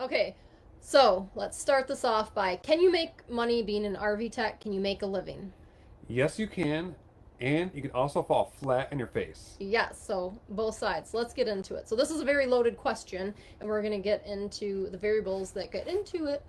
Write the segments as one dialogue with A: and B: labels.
A: Okay, so let's start this off by, can you make money being an RV tech? Can you make a living?
B: Yes, you can, and you can also fall flat in your face.
A: Yes, so both sides. Let's get into it. So this is a very loaded question, and we're going to get into the variables that get into it.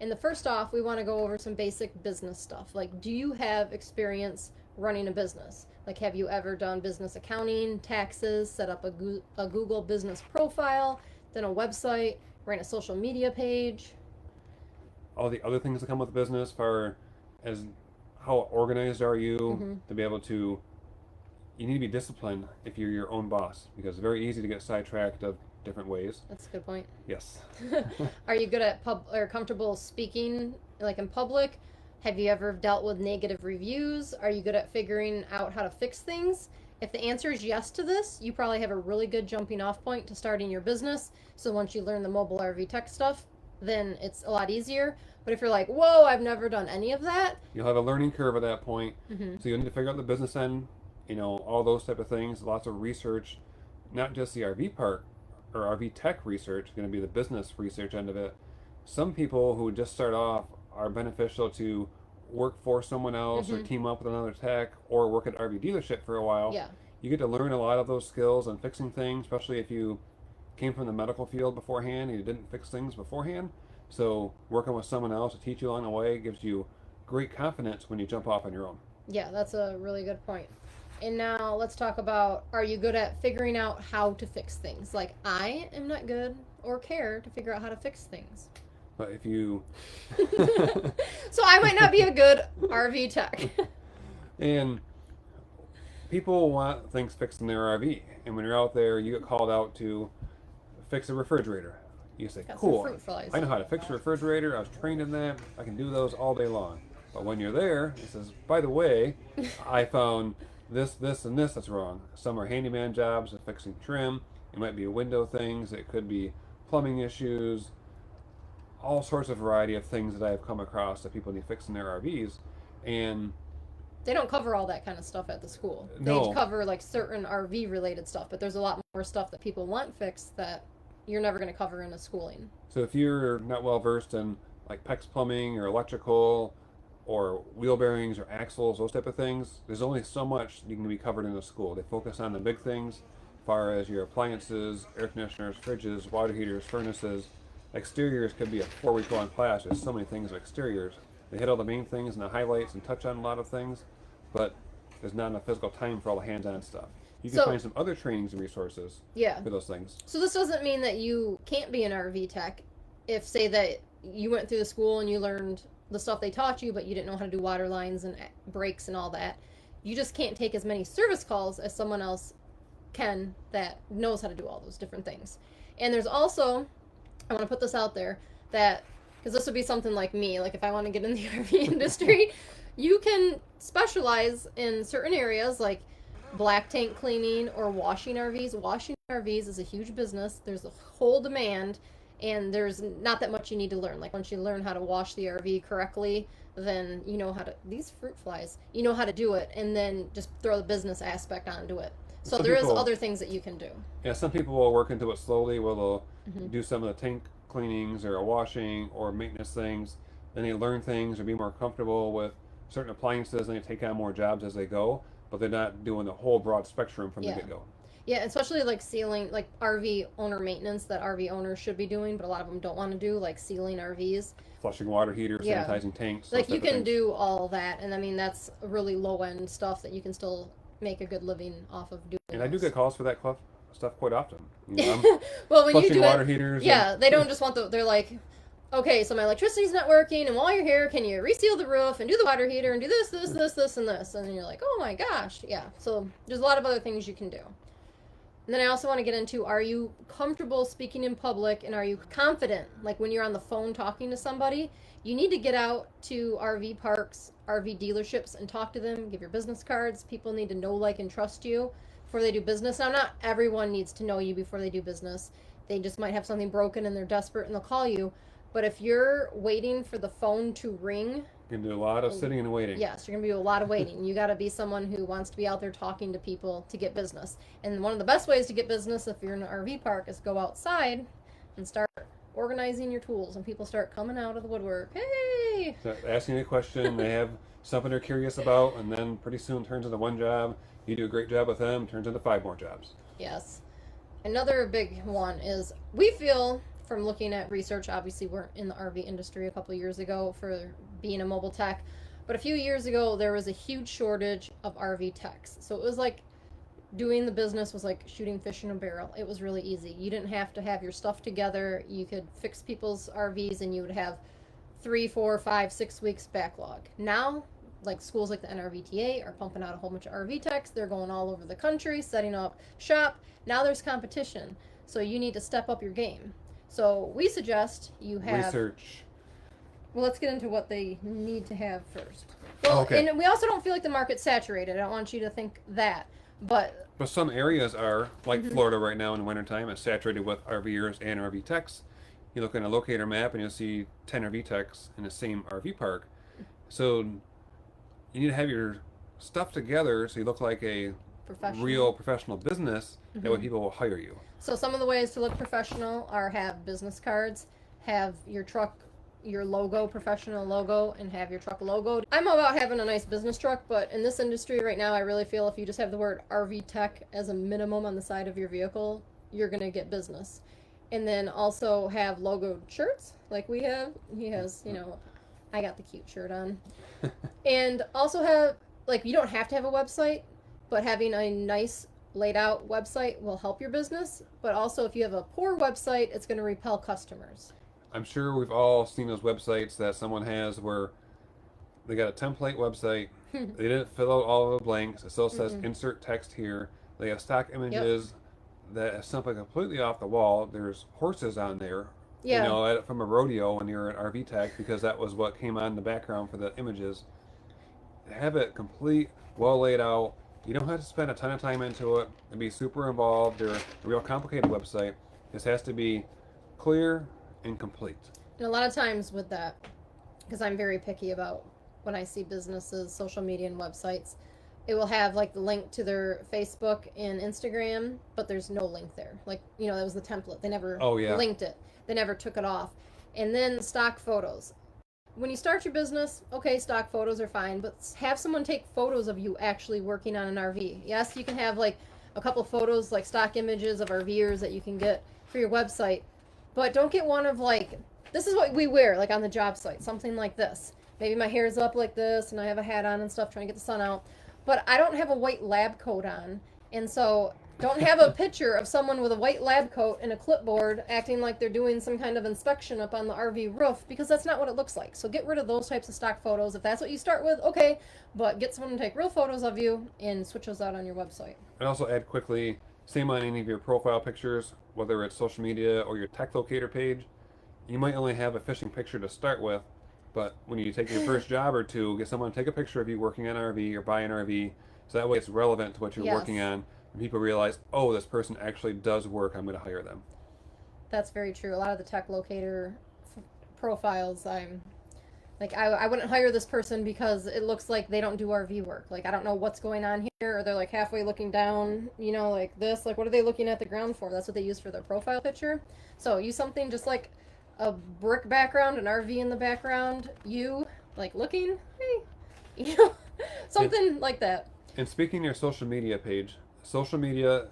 A: And the first off, we want to go over some basic business stuff. Like, do you have experience running a business? Like, have you ever done business accounting, taxes, set up a Google business profile, done a website, ran a social media page?
B: All the other things that come with business, as far as how organized are you
A: Mm-hmm.
B: to be able to, you need to be disciplined if you're your own boss because it's very easy to get sidetracked of different ways.
A: That's a good point.
B: Yes.
A: Are you good at pub or comfortable speaking like in public? Have you ever dealt with negative reviews? Are you good at figuring out how to fix things? If the answer is yes to this, you probably have a really good jumping off point to starting your business. So once you learn the mobile RV tech stuff, then it's a lot easier. But if you're like, whoa, I've never done any of that,
B: You'll have a learning curve at that point.
A: mm-hmm.
B: So you'll need to figure out the business end, all those type of things, lots of research, not just the RV park or RV tech research, going to be the business research end of it. Some people who just start off are beneficial to work for someone else or
A: Mm-hmm.
B: team up with another tech or work at RV dealership for a while.
A: Yeah.
B: You get to learn a lot of those skills and fixing things, especially if you came from the medical field beforehand and you didn't fix things beforehand. So working with someone else to teach you along the way gives you great confidence when you jump off on your own.
A: Yeah, that's a really good point. And now let's talk about, are you good at figuring out how to fix things? Like, I am not good or care to figure out how to fix things.
B: But if you
A: So I might not be a good RV tech.
B: and people want things fixed in their RV, and when you're out there, you get called out to fix a refrigerator. You say,
A: Got some
B: "Cool,
A: fruit flies.
B: I know how to fix a refrigerator. I was trained in that. I can do those all day long." But when you're there, it says, "By the way, I found this, this, and this that's wrong." Some are handyman jobs, fixing trim. It might be window things. It could be plumbing issues. All sorts of variety of things that I've come across that people need fixed in their RVs, and
A: They don't cover all that kind of stuff at the school. They
B: no.
A: cover like certain RV related stuff, but there's a lot more stuff that people want fixed that you're never going to cover in a schooling.
B: So if you're not well versed in like PEX plumbing or electrical or wheel bearings or axles, those type of things, there's only so much you can be covered in a school. They focus on the big things, as far as your appliances, air conditioners, fridges, water heaters, furnaces. Exteriors could be a 4-week long class. There's so many things of exteriors. They hit all the main things and the highlights and touch on a lot of things, but there's not enough physical time for all the hands-on stuff. You can
A: So,
B: find some other trainings and resources
A: yeah.
B: for those things.
A: So this doesn't mean that you can't be an RV tech if, say, that you went through the school and you learned the stuff they taught you, but you didn't know how to do water lines and brakes and all that. You just can't take as many service calls as someone else can that knows how to do all those different things. And there's also, I want to put this out there, that because this would be something like me, like if I want to get in the RV industry, you can specialize in certain areas like black tank cleaning or washing RVs. Washing RVs is a huge business. There's a whole demand, and there's not that much you need to learn. Like once you learn how to wash the RV correctly, then you know how to, these fruit flies, you know how to do it, and then just throw the business aspect onto it. So
B: Some
A: there is
B: people,
A: other things that you can do.
B: yeah, some people will work into it slowly. Where they'll
A: Mm-hmm.
B: do some of the tank cleanings or washing or maintenance things. Then they learn things or be more comfortable with certain appliances, and they take on more jobs as they go. But they're not doing the whole broad spectrum from the
A: Yeah.
B: get go.
A: Yeah, especially like sealing, like RV owner maintenance that RV owners should be doing, but a lot of them don't want to do, like sealing RVs.
B: Flushing water heaters,
A: Yeah.
B: sanitizing tanks, those
A: Like you
B: type of
A: can
B: things.
A: do all that, and I mean that's really low end stuff that you can still make a good living off of doing.
B: And I do
A: those.
B: get calls for that stuff quite often. I'm
A: Well, when you
B: flushing
A: do
B: water
A: it,
B: heaters.
A: yeah, they don't just want they're like, okay, so my electricity's not working, and while you're here, can you reseal the roof and do the water heater and do this, this, this, this, and this? And then you're like, oh my gosh, yeah. So there's a lot of other things you can do. And then I also want to get into, are you comfortable speaking in public and are you confident? Like when you're on the phone talking to somebody, you need to get out to RV parks, RV dealerships, and talk to them, give your business cards. People need to know, like, and trust you before they do business. Now, not everyone needs to know you before they do business. They just might have something broken and they're desperate and they'll call you. But if you're waiting for the phone to ring,
B: You can do a lot of sitting and waiting.
A: yes, you're going to be a lot of waiting. You got to be someone who wants to be out there talking to people to get business. And one of the best ways to get business if you're in an RV park is go outside and start organizing your tools, and people start coming out of the woodwork. Hey!
B: So asking a question, they have something they're curious about, and then pretty soon turns into one job. You do a great job with them, turns into 5 more jobs.
A: Yes. Another big one is we feel from looking at research, obviously we're in the RV industry a couple of years ago for being a mobile tech, but a few years ago there was a huge shortage of RV techs. So it was like doing the business was like shooting fish in a barrel. It was really easy. You didn't have to have your stuff together. You could fix people's RVs and you would have 3, 4, 5, 6 weeks backlog. Now, like schools like the NRVTA are pumping out a whole bunch of RV techs. They're going all over the country, setting up shop. Now there's competition. So you need to step up your game. So we suggest you have
B: Research.
A: Well, let's get into what they need to have first. Well,
B: Okay.
A: and we also don't feel like the market's saturated. I don't want you to think that. But
B: some areas are, like Florida right now in the wintertime, is saturated with RVers and RV techs. You look at a locator map and you'll see 10 RV techs in the same RV park. So you need to have your stuff together so you look like a real professional business. That way people will hire you.
A: So some of the ways to look professional are have business cards, have your truck, your logo, professional logo, and have your truck logoed. I'm all about having a nice business truck, but in this industry right now, I really feel if you just have the word RV Tech as a minimum on the side of your vehicle, you're going to get business. And then also have logoed shirts like we have. He has, I got the cute shirt on. And also have, like, you don't have to have a website, but having a nice laid out website will help your business. But also if you have a poor website, it's going to repel customers.
B: I'm sure we've all seen those websites that someone has where they got a template website. They didn't fill out all of the blanks. It still says insert text here. They have stock images that is something completely off the wall. There's horses on there.
A: Yeah.
B: From a rodeo when you're an RV tech, because that was what came on in the background for the images. Have it complete, well laid out. You don't have to spend a ton of time into it and be super involved. They're a real complicated website. This has to be clear and complete.
A: And a lot of times with that, because I'm very picky about when I see businesses, social media, and websites, it will have like the link to their Facebook and Instagram, but there's no link there. Like, that was the template. They never linked it. They never took it off. And then stock photos. When you start your business, okay, stock photos are fine, but have someone take photos of you actually working on an RV. Yes, you can have like a couple photos, like stock images of RVers that you can get for your website, but don't get one of like, this is what we wear, like on the job site, something like this. Maybe my hair's up like this and I have a hat on and stuff trying to get the sun out, but I don't have a white lab coat on. And so don't have a picture of someone with a white lab coat and a clipboard acting like they're doing some kind of inspection up on the RV roof, because that's not what it looks like. So get rid of those types of stock photos. If that's what you start with, okay, but get someone to take real photos of you and switch those out on your website.
B: And also add quickly, same on any of your profile pictures, whether it's social media or your tech locator page. You might only have a fishing picture to start with, but when you take your first job or two, get someone to take a picture of you working on an RV or buy an RV, so that way it's relevant to what you're working on. And people realize, oh, this person actually does work, I'm going to hire them.
A: That's very true. A lot of the tech locator profiles, I'm like, I wouldn't hire this person because it looks like they don't do RV work. Like, I don't know what's going on here, or they're like halfway looking down, like this. Like, what are they looking at the ground for? That's what they use for their profile picture. So use something just like a brick background, an RV in the background, you like looking, hey, something like that.
B: And speaking of your social media page, social media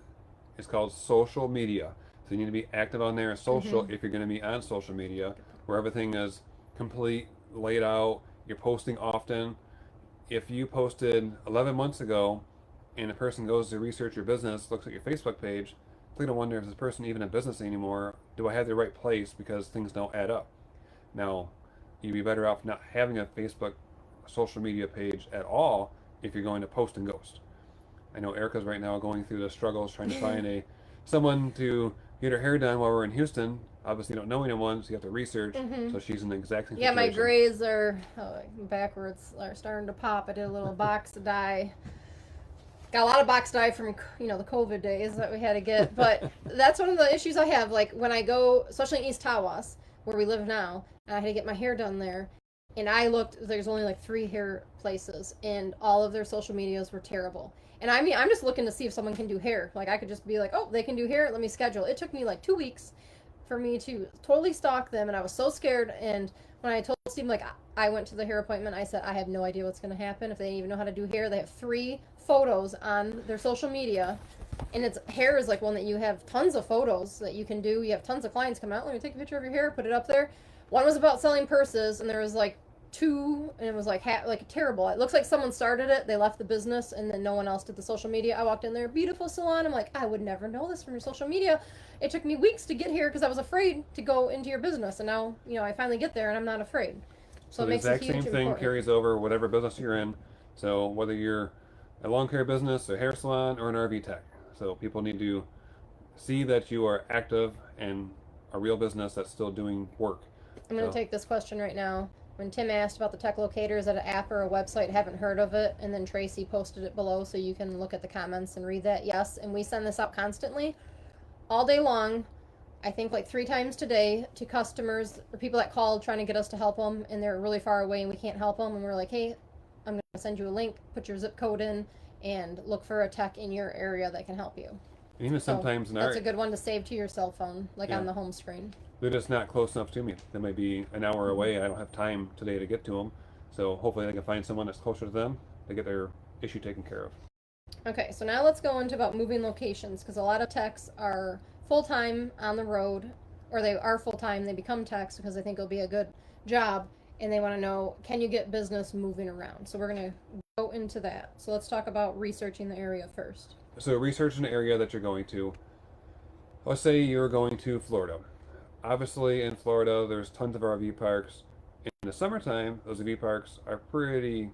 B: is called social media. So you need to be active on there as social if you're going to be on social media, where everything is complete, laid out, you're posting often. If you posted 11 months ago and a person goes to research your business, looks at your Facebook page, they're going to wonder, is this person even in business anymore? Do I have the right place? Because things don't add up. Now, you'd be better off not having a Facebook social media page at all if you're going to post and ghost. I know Erica's right now going through the struggles trying to find someone to get her hair done while we're in Houston. Obviously, you don't know anyone, so you have to research. So she's in the exact same situation.
A: My grays are backwards, are starting to pop. I did a little box dye. Got a lot of box dye from the COVID days that we had to get. But that's one of the issues I have. Like when I go, especially in East Tawas, where we live now, and I had to get my hair done there. And I looked, there's only like 3 hair places, and all of their social medias were terrible. And I mean, I'm just looking to see if someone can do hair. Like I could just be like, oh, they can do hair, let me schedule. It took me like 2 weeks for me to totally stalk them, and I was so scared. And when I told Steve, like, I went to the hair appointment, I said, I have no idea what's going to happen. If they even know how to do hair, they have 3 photos on their social media. And it's hair is like one that you have tons of photos that you can do. You have tons of clients come out. Let me take a picture of your hair, put it up there. One was about selling purses, and there was like 2, and it was like terrible. It looks like someone started it, they left the business, and then no one else did the social media. I walked in there, beautiful salon. I'm like, I would never know this from your social media. It took me weeks to get here because I was afraid to go into your business, and now I finally get there, and I'm not afraid. So
B: the
A: it makes a
B: exact
A: huge
B: same thing
A: important.
B: carries over whatever business you're in. So whether you're a lawn care business, a hair salon, or an RV tech. So people need to see that you are active and a real business that's still doing work.
A: I'm going to take this question right now. When Tim asked about the tech locator, is that an app or a website? Haven't heard of it. And then Tracy posted it below so you can look at the comments and read that. Yes, and we send this out constantly, all day long. I think like 3 times today to customers or people that called trying to get us to help them, and they're really far away and we can't help them. And we're like, hey, I'm going to send you a link, put your zip code in, and look for a tech in your area that can help you.
B: And even sometimes
A: that's a good one to save to your cell phone, like on the home screen.
B: They're just not close enough to me. They might be an hour away. I don't have time today to get to them. So hopefully I can find someone that's closer to them to get their issue taken care of.
A: Okay, so now let's go into about moving locations, because a lot of techs are full-time on the road, or they are full-time, they become techs because they think it'll be a good job, and they want to know, can you get business moving around? So we're going to go into that. So let's talk about researching the area first.
B: So research an area that you're going to. Let's say you're going to Florida. Obviously in Florida there's tons of RV parks. In the summertime, those RV parks are pretty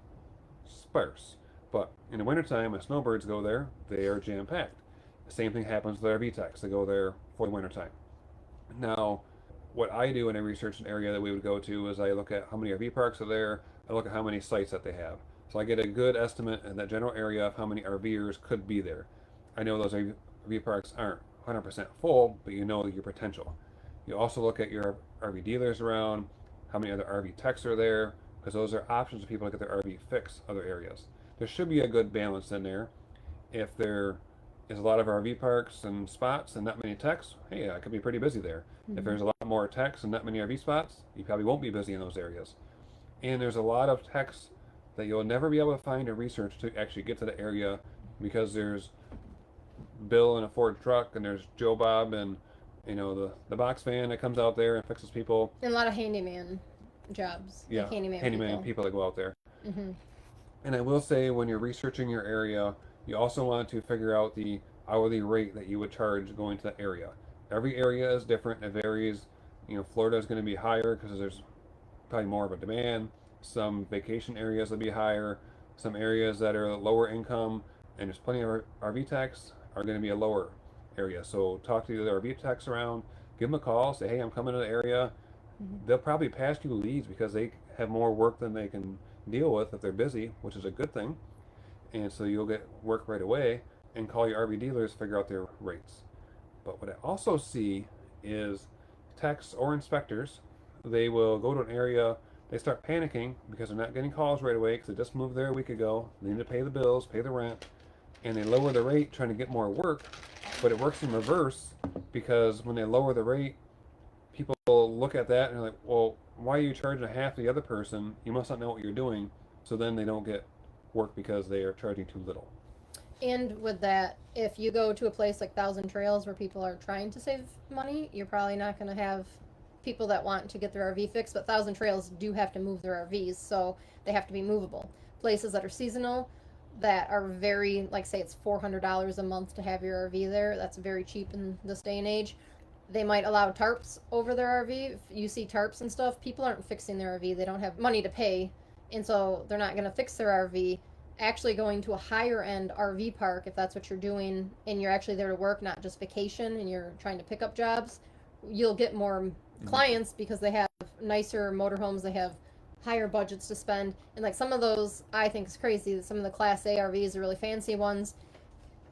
B: sparse. But in the wintertime, when snowbirds go there, they are jam-packed. The same thing happens with RV techs. They go there for the wintertime. Now, what I do when I research an area that we would go to is I look at how many RV parks are there, I look at how many sites that they have. So I get a good estimate in that general area of how many RVers could be there. I know those RV parks aren't 100% full, but you know your potential. You also look at your RV dealers around, how many other RV techs are there, because those are options for people to get their RV fixed other areas. There should be a good balance in there. If there is a lot of RV parks and spots and not many techs, hey, I could be pretty busy there. Mm-hmm. If there's a lot more techs and not many RV spots, you probably won't be busy in those areas. And there's a lot of techs that you'll never be able to find or research to actually get to the area, because there's Bill in a Ford truck, and there's Joe Bob and the box van that comes out there and fixes people.
A: And a lot of handyman jobs.
B: Yeah,
A: like
B: handyman people that go out there.
A: Mm-hmm.
B: And I will say, when you're researching your area, you also want to figure out the hourly rate that you would charge going to that area. Every area is different. It varies. Florida is going to be higher because there's probably more of a demand. Some vacation areas will be higher. Some areas that are lower income and there's plenty of RV techs are going to be a lower area. So talk to the RV techs around, give them a call, say, hey, I'm coming to the area. Mm-hmm. They'll probably pass you leads because they have more work than they can deal with if they're busy, which is a good thing. And so you'll get work right away, and call your RV dealers, figure out their rates. But what I also see is techs or inspectors, they will go to an area, they start panicking because they're not getting calls right away because they just moved there a week ago. They need to pay the bills, pay the rent, and they lower the rate trying to get more work. But it works in reverse, because when they lower the rate, people look at that and they're like, well, why are you charging half the other person? You must not know what you're doing. So then they don't get work because they are charging too little.
A: And with that, if you go to a place like Thousand Trails where people are trying to save money, you're probably not going to have people that want to get their RV fixed. But Thousand Trails do have to move their RVs, so they have to be movable. Places that are seasonal, that are very, like, say it's $400 a month to have your RV there, that's very cheap in this day and age. They might allow tarps over their RV. If you see tarps and stuff, people aren't fixing their RV. They don't have money to pay, and so they're not going to fix their RV. Actually going to a higher end RV park, if that's what you're doing, and you're actually there to work, not just vacation, and you're trying to pick up jobs, you'll get more clients because they have nicer motorhomes, they have higher budgets to spend. And like some of those, I think is crazy that some of the Class A RVs, the really fancy ones,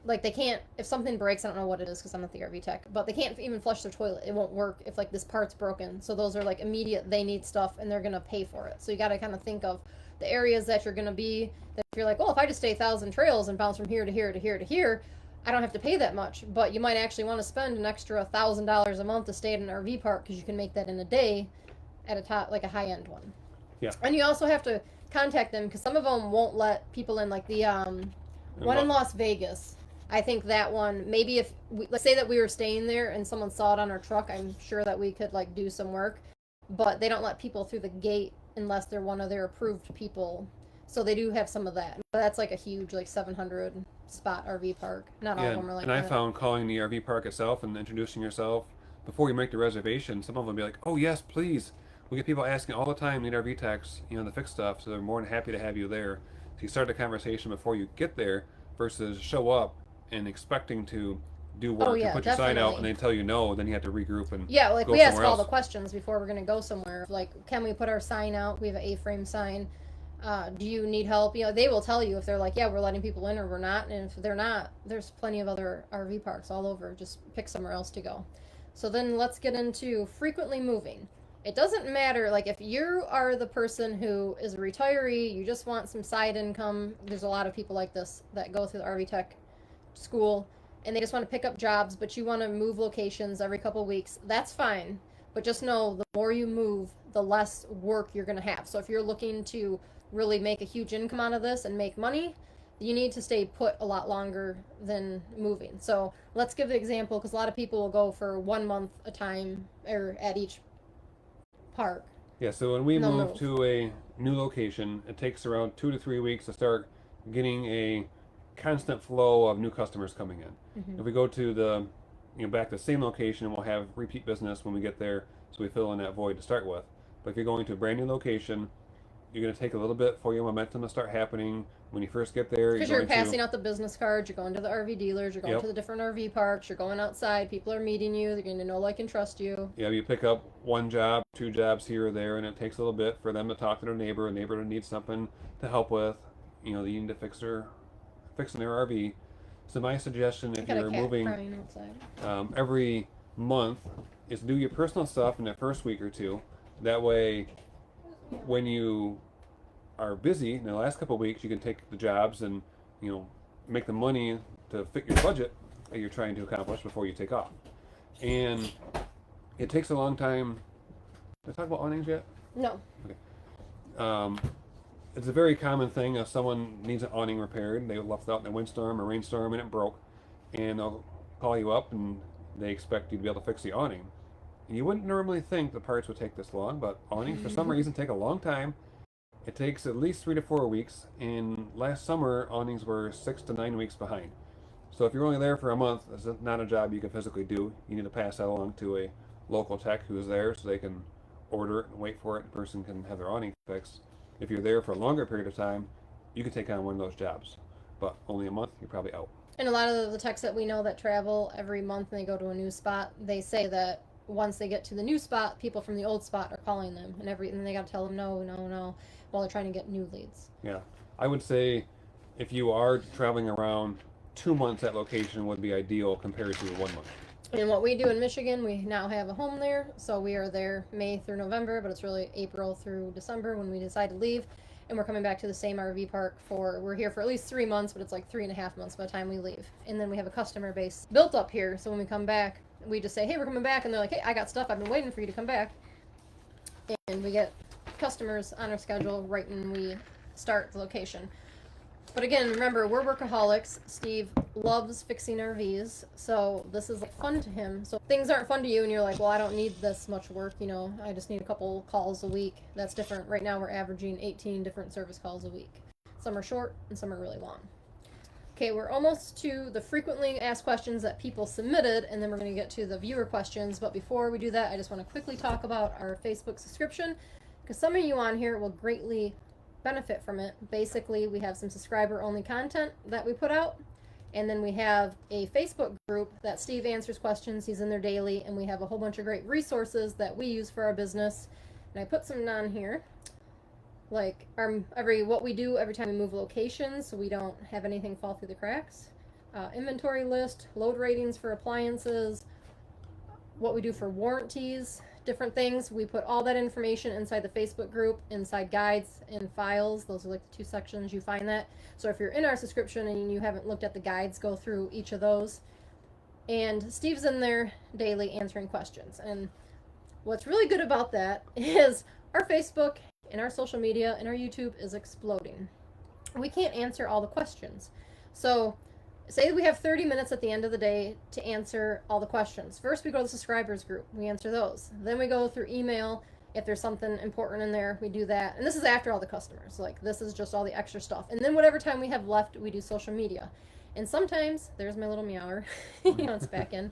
A: like they can't, if something breaks, I don't know what it is because I'm not the RV tech, but they can't even flush their toilet. It won't work if like this part's broken. So those are like immediate, they need stuff and they're going to pay for it. So you got to kind of think of the areas that you're going to be, that if you're like, well, if I just stay 1,000 Trails and bounce from here to here to here to here, I don't have to pay that much, but you might actually want to spend an extra $1,000 a month to stay at an RV park because you can make that in a day at a top, like a high end one.
B: Yeah.
A: And you also have to contact them because some of them won't let people in, like the one in Las Vegas. I think that one, maybe if we, let's say that we were staying there and someone saw it on our truck, I'm sure that we could like do some work, but they don't let people through the gate unless they're one of their approved people. So they do have some of that. But that's like a huge, like 700 spot RV park. Not all of them are like
B: and
A: that.
B: I found calling the RV park itself and introducing yourself before you make the reservation, some of them will be like, oh yes, please. We get people asking all the time, need RV techs, to fix stuff, so they're more than happy to have you there. So you start the conversation before you get there versus show up and expecting to do work and put your sign out and they tell you no, then you have to regroup and
A: like
B: go
A: we ask
B: somewhere
A: all
B: else.
A: the questions before we're going to go somewhere. Like, can we put our sign out? We have an A-frame sign. Do you need help? They will tell you if they're like, yeah, we're letting people in or we're not. And if they're not, there's plenty of other RV parks all over. Just pick somewhere else to go. So then let's get into frequently moving. It doesn't matter, like if you are the person who is a retiree, you just want some side income. There's a lot of people like this that go through the RV Tech school and they just want to pick up jobs, but you want to move locations every couple of weeks. That's fine. But just know the more you move, the less work you're going to have. So if you're looking to really make a huge income out of this and make money, you need to stay put a lot longer than moving. So let's give the example because a lot of people will go for 1 month a time or at each park.
B: Yeah, so when we move to a new location, it takes around 2 to 3 weeks to start getting a constant flow of new customers coming in.
A: Mm-hmm.
B: If we go to the back to the same location, we'll have repeat business when we get there, so we fill in that void to start with. But if you're going to a brand new location, you're going to take a little bit for your momentum to start happening when you first get there.
A: Because you're passing out the business cards, you're going to the RV dealers, you're going to the different RV parks, you're going outside, people are meeting you, they're going to know, like, and trust you.
B: Yeah, you pick up 1 job, 2 jobs here or there, and it takes a little bit for them to talk to their neighbor. A neighbor needs something to help with. They need to fixing their RV. So my suggestion, if you're moving every month, is do your personal stuff in the first week or two. That way, when you are busy in the last couple of weeks, you can take the jobs and make the money to fit your budget that you're trying to accomplish before you take off. And it takes a long time. Did I talk about awnings yet?
A: No.
B: Okay. It's a very common thing if someone needs an awning repaired. They left out in a windstorm or rainstorm and it broke, and they'll call you up and they expect you to be able to fix the awning. And you wouldn't normally think the parts would take this long, but awnings for some reason take a long time. It takes at least 3 to 4 weeks, and last summer awnings were 6 to 9 weeks behind. So if you're only there for a month, it's not a job you can physically do. You need to pass that along to a local tech who's there so they can order it and wait for it. The person can have their awning fixed. If you're there for a longer period of time, you can take on one of those jobs. But only a month, you're probably out.
A: And a lot of the techs that we know that travel every month and they go to a new spot, they say that once they get to the new spot, people from the old spot are calling them, and they got to tell them no, while they're trying to get new leads.
B: Yeah, I would say if you are traveling around, 2 months at location would be ideal compared to 1 month.
A: And what we do in Michigan, we now have a home there, so we are there May through November, but it's really April through December when we decide to leave, and we're coming back to the same RV park we're here for at least 3 months, but it's like 3.5 months by the time we leave. And then we have a customer base built up here, so when we come back, we just say, hey, we're coming back, and they're like, hey, I got stuff, I've been waiting for you to come back. And we get customers on our schedule right when we start the location. But again, remember, we're workaholics. Steve loves fixing RVs, so this is fun to him. So things aren't fun to you and you're like, well, I don't need this much work, I just need a couple calls a week. That's different. Right now we're averaging 18 different service calls a week. Some are short and some are really long. Okay, we're almost to the frequently asked questions that people submitted, and then we're going to get to the viewer questions. But before we do that, I just want to quickly talk about our Facebook subscription, because some of you on here will greatly benefit from it. Basically, we have some subscriber-only content that we put out, and then we have a Facebook group that Steve answers questions. He's in there daily, and we have a whole bunch of great resources that we use for our business. And I put some on here, like what we do every time we move locations, so we don't have anything fall through the cracks. Inventory list, load ratings for appliances, what we do for warranties, different things. We put all that information inside the Facebook group, inside guides and files. Those are like the two sections you find that. So if you're in our subscription and you haven't looked at the guides, go through each of those. And Steve's in there daily answering questions. And what's really good about that is our Facebook and our social media and our YouTube is exploding. We can't answer all the questions. So say we have 30 minutes at the end of the day to answer all the questions. First, we go to the subscribers group. We answer those. Then we go through email. If there's something important in there, we do that. And this is after all the customers. Like, this is just all the extra stuff. And then whatever time we have left, we do social media. And sometimes, there's my little meower. It's back in.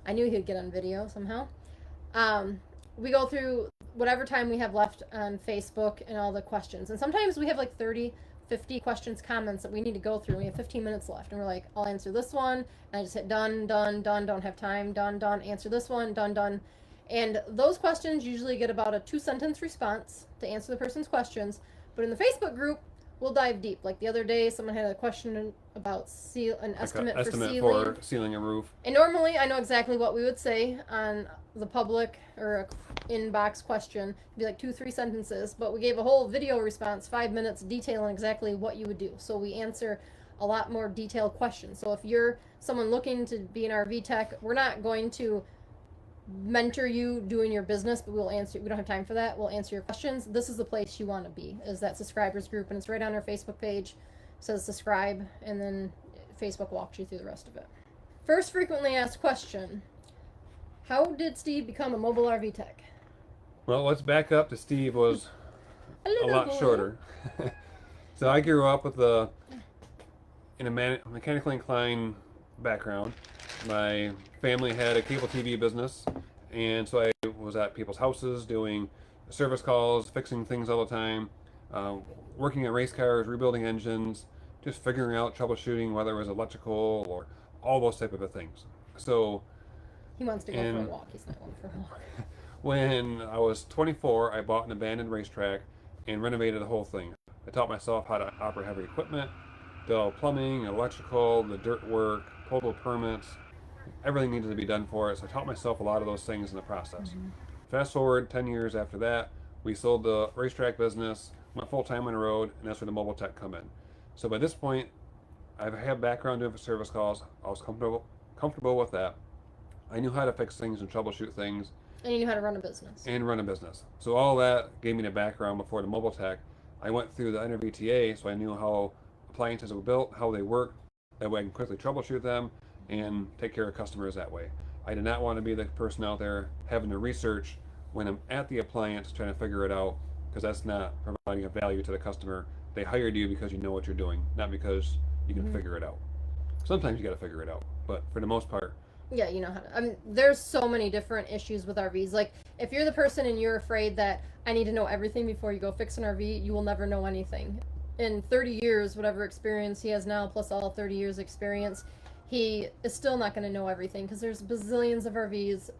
A: I knew he'd get on video somehow. We go through whatever time we have left on Facebook and all the questions. And sometimes we have like 30, 50 questions, comments that we need to go through. We have 15 minutes left. And we're like, I'll answer this one. And I just hit done, done, done, don't have time, done, done, answer this one, done, done. And those questions usually get about a 2-sentence response to answer the person's questions. But in the Facebook group, we'll dive deep. Like the other day, someone had a question about an estimate for
B: sealing a roof.
A: And normally, I know exactly what we would say on the public or inbox question. It'd be like 2-3 sentences, but we gave a whole video response, 5 minutes, detailing exactly what you would do. So we answer a lot more detailed questions. So if you're someone looking to be an RV tech, we're not going to mentor you doing your business, but we'll answer. We don't have time for that. We'll answer your questions. This is the place you want to be, is that subscribers group, and it's right on our Facebook page. It says subscribe, and then Facebook walks you through the rest of it. First frequently asked question: how did Steve become a mobile RV tech?
B: Well, let's back up to Steve was a lot shorter. So I grew up with in a mechanically inclined background. My family had a cable TV business, and so I was at people's houses doing service calls, fixing things all the time, working on race cars, rebuilding engines, just figuring out troubleshooting, whether it was electrical or all those type of things. So
A: he wants to go for a walk. He's not going for a walk.
B: When I was 24, I bought an abandoned racetrack and renovated the whole thing. I taught myself how to operate heavy equipment, the plumbing, electrical, the dirt work, total permits. Everything needed to be done for it, so I taught myself a lot of those things in the process. Mm-hmm. Fast forward 10 years after that, we sold the racetrack business, went full-time on the road, and that's where the mobile tech come in. So by this point, I have background doing service calls. I was comfortable with that. I knew how to fix things and troubleshoot things.
A: And you knew how to run a business.
B: So all that gave me the background before the mobile tech. I went through the NRVTA, so I knew how appliances were built, how they work. That way I can quickly troubleshoot them and take care of customers that way. I did not want to be the person out there having to research when I'm at the appliance trying to figure it out, because that's not providing a value to the customer. They hired you because you know what you're doing, not because you can figure it out. Sometimes you got to figure it out, but for the most part,
A: yeah, you know how to. I mean, there's so many different issues with RVs. Like, if you're the person and you're afraid that I need to know everything before you go fix an RV, you will never know anything. In 30 years, whatever experience he has now, plus all 30 years experience, he is still not going to know everything, because there's bazillions of RVs.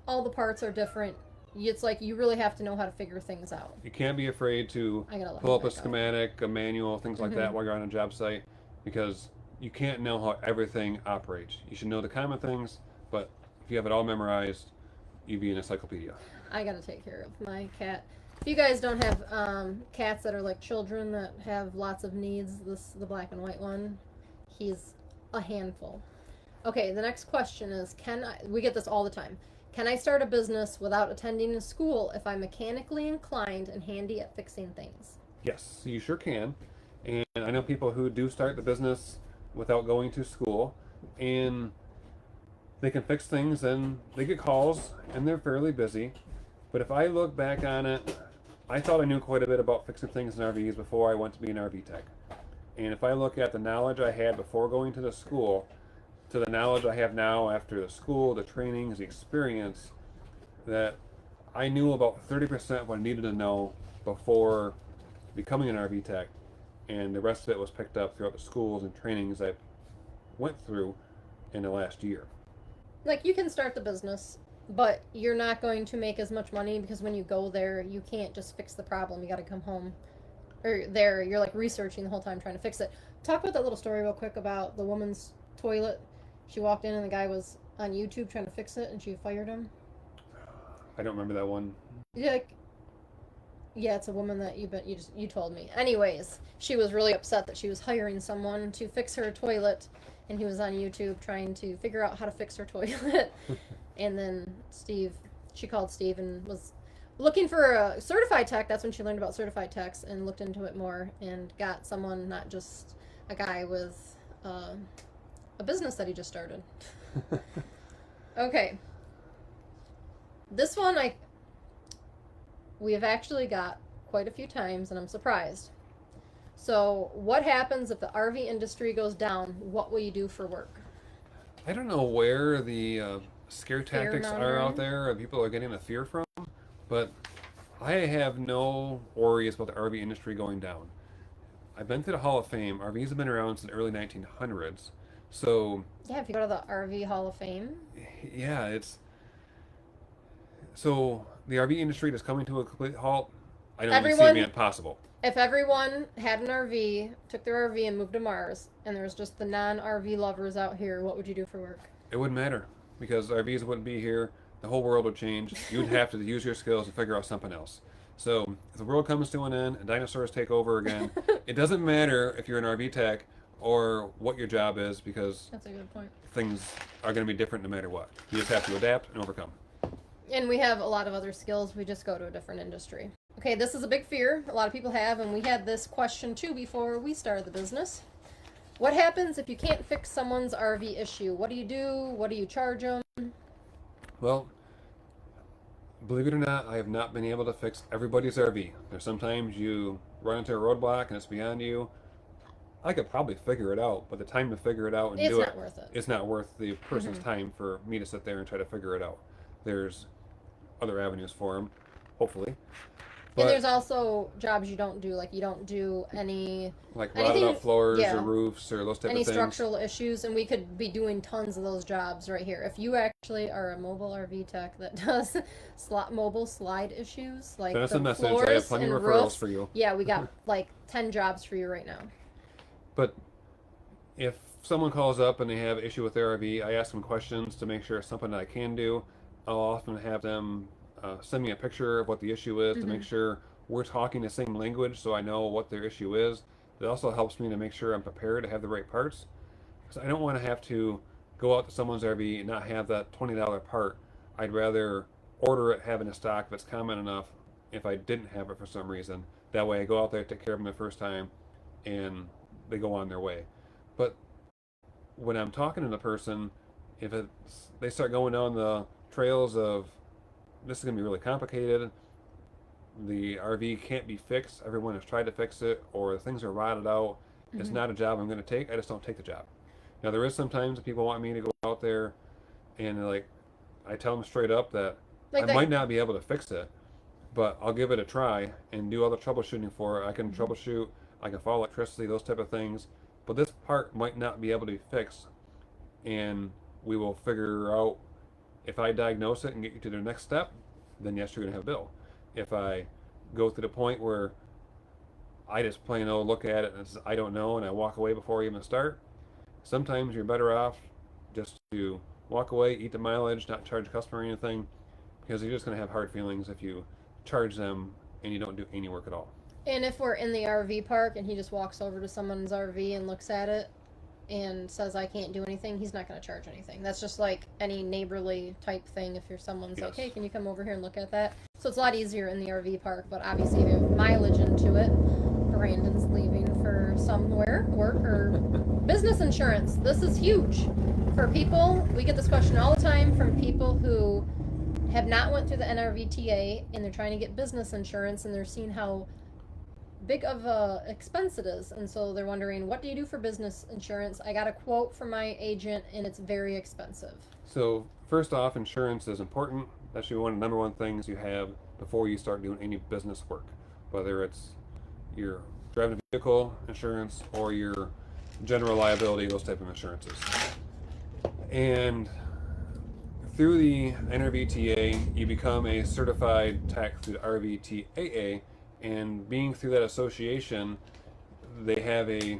A: All the parts are different. It's like you really have to know how to figure things out.
B: You can't be afraid to pull up a schematic, a manual, things like that while you're on a job site, because you can't know how everything operates. You should know the common things, but if you have it all memorized, you'd be an encyclopedia. I
A: got to take care of my cat. If you guys don't have cats that are like children that have lots of needs, the black and white one, he's a handful. Okay, the next question is, we get this all the time. Can I start a business without attending a school if I'm mechanically inclined and handy at fixing things?
B: Yes, you sure can. And I know people who do start the business without going to school, and they can fix things and they get calls and they're fairly busy. But if I look back on it, I thought I knew quite a bit about fixing things in RVs before I went to be an RV tech. And if I look at the knowledge I had before going to the school to the knowledge I have now after the school, the trainings, the experience, that I knew about 30% of what I needed to know before becoming an RV tech, and the rest of it was picked up throughout the schools and trainings I went through in the last year.
A: Like, you can start the business, but you're not going to make as much money, because when you go there, you can't just fix the problem. You got to come home. Or there, you're like researching the whole time trying to fix it. Talk about that little story real quick about the woman's toilet. She walked in and the guy was on YouTube trying to fix it, and she fired him.
B: I don't remember that one.
A: Yeah, yeah, it's a woman that you told me. Anyways, she was really upset that she was hiring someone to fix her toilet, and he was on YouTube trying to figure out how to fix her toilet. And then she called Steve and was looking for a certified tech. That's when she learned about certified techs and looked into it more and got someone, not just a guy with a business that he just started. Okay, this one we have actually got quite a few times, and I'm surprised. So, what happens if the RV industry goes down? What will you do for work?
B: I don't know where the scare tactics are out there, or people are getting the fear from, but I have no worries about the RV industry going down. I've been to the Hall of Fame. RVs have been around since the early 1900s. So,
A: Yeah, if you go to the RV Hall of Fame.
B: yeah, it's. So, the RV industry is coming to a complete halt. I don't even see it being possible.
A: If everyone had an RV, took their RV and moved to Mars, and there was just the non-RV lovers out here, what would you do for work?
B: It wouldn't matter because RVs wouldn't be here. The whole world would change. You'd have to use your skills to figure out something else. So if the world comes to an end and dinosaurs take over again, it doesn't matter if you're an RV tech or what your job is because
A: That's a good point.
B: things are going to be different no matter what. You just have to adapt and overcome.
A: And we have a lot of other skills. We just go to a different industry. Okay, this is a big fear a lot of people have, and we had this question too before we started the business. What happens if you can't fix someone's RV issue? What do you do? What do you charge them?
B: Well, believe it or not, I have not been able to fix everybody's RV. There's sometimes you run into a roadblock and it's beyond you. I could probably figure it out, but the time to figure it out and do it,
A: It's not worth it.
B: it's not worth the person's time for me to sit there and try to figure it out. There's other avenues for them, hopefully.
A: And there's also jobs you don't do, like you don't do any
B: like rotted out floors
A: yeah,
B: or roofs or those type of
A: any
B: things.
A: structural issues, and we could be doing tons of those jobs right here. If you actually are a mobile RV tech that does mobile slide issues, like
B: Send us
A: the
B: a message.
A: floors
B: I have plenty
A: and
B: of referrals
A: roofs,
B: for you.
A: yeah, we got like 10 jobs for you right now.
B: But if someone calls up and they have an issue with their RV, I ask them questions to make sure it's something that I can do. I'll often have them send me a picture of what the issue is to make sure we're talking the same language so I know what their issue is. It also helps me to make sure I'm prepared to have the right parts. Because I don't want to have to go out to someone's RV and not have that $20 part. I'd rather order it, have it in stock if it's common enough if I didn't have it for some reason. That way I go out there, take care of them the first time, and they go on their way. But when I'm talking to the person, they start going down the trails of this is going to be really complicated, the RV can't be fixed, everyone has tried to fix it, or things are rotted out, it's not a job I'm going to take, I just don't take the job. Now there is sometimes that people want me to go out there and I tell them straight up that I might not be able to fix it, but I'll give it a try and do all the troubleshooting for it. I can troubleshoot, I can follow electricity, those type of things, but this part might not be able to be fixed, and we will figure out if I diagnose it and get you to the next step, then yes, you're going to have a bill. If I go to the point where I just plain old look at it and it's, I don't know, and I walk away before I even start, sometimes you're better off just to walk away, eat the mileage, not charge the customer anything, because you're just going to have hard feelings if you charge them and you don't do any work at all.
A: And if we're in the RV park and he just walks over to someone's RV and looks at it and says I can't do anything, he's not going to charge anything. That's just like any neighborly type thing. If someone's like, hey, can you come over here and look at that? So it's a lot easier in the RV park, but obviously if you have mileage into it, Brandon's leaving for somewhere, work or business insurance. This is huge for people. We get this question all the time from people who have not went through the NRVTA and they're trying to get business insurance and they're seeing how big of a expense it is, and so they're wondering, what do you do for business insurance? I got a quote from my agent and it's very expensive.
B: So first off, insurance is important. That's one of the number one things you have before you start doing any business work, whether it's your driving a vehicle insurance or your general liability, those type of insurances. And through the NRVTA, you become a certified tech through the RVTAA. And being through that association, they have a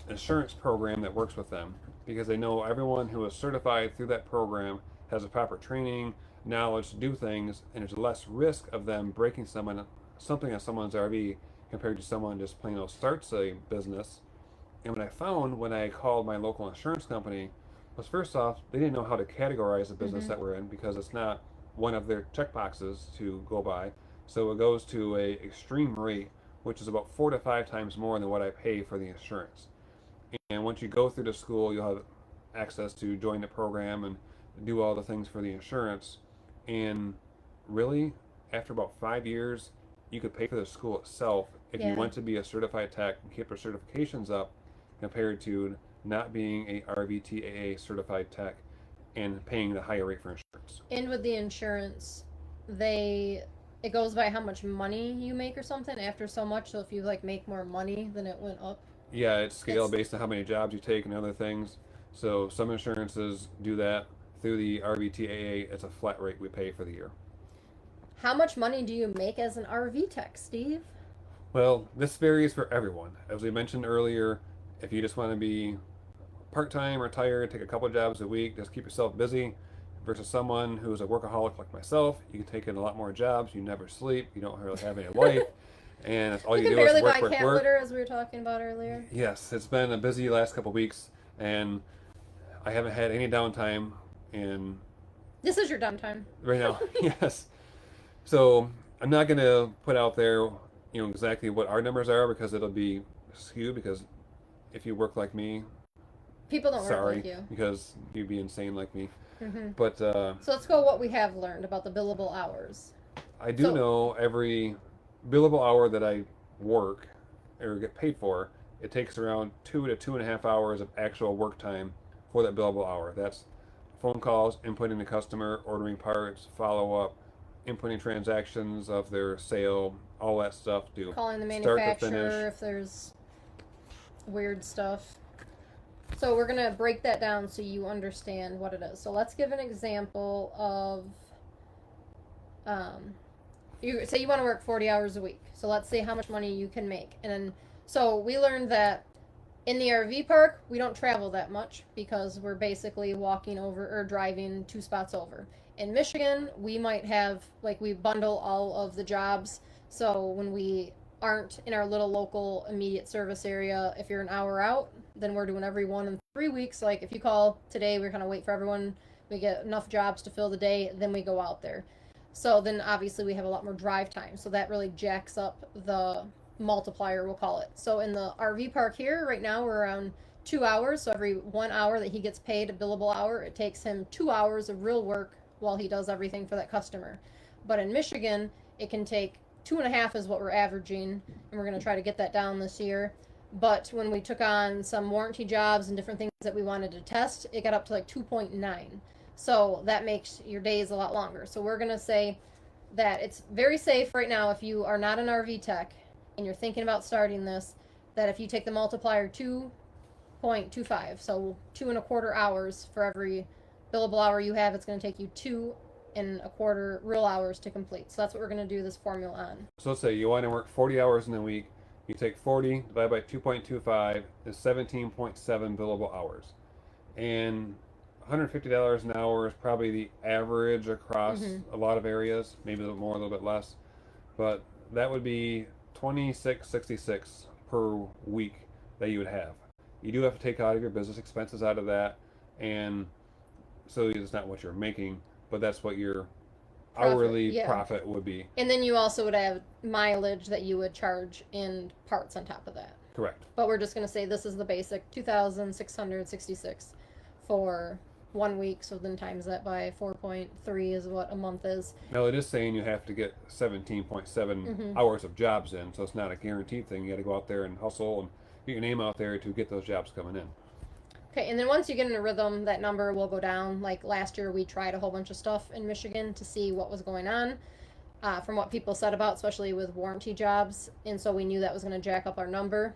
B: insurance program that works with them because they know everyone who is certified through that program has a proper training, knowledge to do things, and there's less risk of them breaking something on someone's RV compared to someone just plain old starts a business. And what I found when I called my local insurance company was, first off, they didn't know how to categorize the business that we're in, because it's not one of their checkboxes to go by. So it goes to a extreme rate, which is about 4 to 5 times more than what I pay for the insurance. And once you go through the school, you'll have access to join the program and do all the things for the insurance. And really, after about 5 years, you could pay for the school itself if you
A: Yeah.
B: want to be a certified tech and keep your certifications up, compared to not being a RVTAA certified tech and paying the higher rate for insurance.
A: And with the insurance, it goes by how much money you make or something after so much. So if you like make more money, then it went up.
B: Yeah, it's scaled based on how many jobs you take and other things. So some insurances do that. Through the RVTAA, it's a flat rate we pay for the year.
A: How much money do you make as an RV tech, Steve?
B: Well, this varies for everyone. As we mentioned earlier, if you just want to be part-time, retired, take a couple jobs a week, just keep yourself busy, versus someone who's a workaholic like myself, you can take in a lot more jobs, you never sleep, you don't really have any life, and that's all you
A: can
B: do is
A: barely
B: work,
A: buy
B: work,
A: cat
B: work.
A: litter, as we were talking about earlier.
B: Yes, it's been a busy last couple weeks, and I haven't had any downtime in
A: This is your downtime.
B: right now. Yes. So I'm not going to put out there, exactly what our numbers are, because it'll be skewed. Because if you work like me,
A: People don't work
B: sorry,
A: like you.
B: because you'd be insane like me.
A: hmm
B: But
A: So let's go what we have learned about the billable hours.
B: I do
A: So-
B: know every billable hour that I work or get paid for, it takes around 2 to 2.5 hours of actual work time for that billable hour. That's phone calls, inputting the customer, ordering parts, follow up, inputting transactions of their sale, all that stuff. Do
A: Calling the
B: start to
A: manufacturer
B: finish.
A: if there's weird stuff. So we're gonna break that down so you understand what it is. So let's give an example of you say you want to work 40 hours a week. So let's say how much money you can make. And then so we learned that in the RV park, we don't travel that much because we're basically walking over or driving 2 spots over. In Michigan, we might have, like, we bundle all of the jobs. So when we aren't in our little local immediate service area, if you're an hour out, then we're doing every 1 in 3 weeks. Like, if you call today, we're going to wait for everyone. We get enough jobs to fill the day, then we go out there. So then obviously we have a lot more drive time. So that really jacks up the multiplier, we'll call it. So in the RV park here right now, we're around 2 hours. So every 1 hour that he gets paid a billable hour, it takes him 2 hours of real work while he does everything for that customer. But in Michigan, it can take 2.5 is what we're averaging, and we're going to try to get that down this year. But when we took on some warranty jobs and different things that we wanted to test, it got up to like 2.9. So that makes your days a lot longer. So we're going to say that it's very safe right now if you are not an RV tech and you're thinking about starting this, that if you take the multiplier 2.25, so 2.25 hours for every billable hour you have, it's going to take you 2.25 real hours to complete. So that's what we're going to do this formula on.
B: So let's say you want to work 40 hours in a week. You take 40 divided by 2.25 is 17.7 billable hours. And $150 an hour is probably the average across a lot of areas, maybe a little more, a little bit less. But that would be $26.66 per week that you would have. You do have to take out of your business expenses out of that, and so it's not what you're making, but that's what your hourly profit would be.
A: And then you also would have mileage that you would charge in parts on top of that.
B: Correct.
A: But we're just going to say this is the basic 2,666 for 1 week. So then times that by 4.3 is what a month is.
B: Now it is saying you have to get 17.7 hours of jobs in, so it's not a guaranteed thing. You got to go out there and hustle and get your name out there to get those jobs coming in.
A: Okay, and then once you get in a rhythm, that number will go down. Like last year, we tried a whole bunch of stuff in Michigan to see what was going on from what people said about, especially with warranty jobs. And so we knew that was going to jack up our number.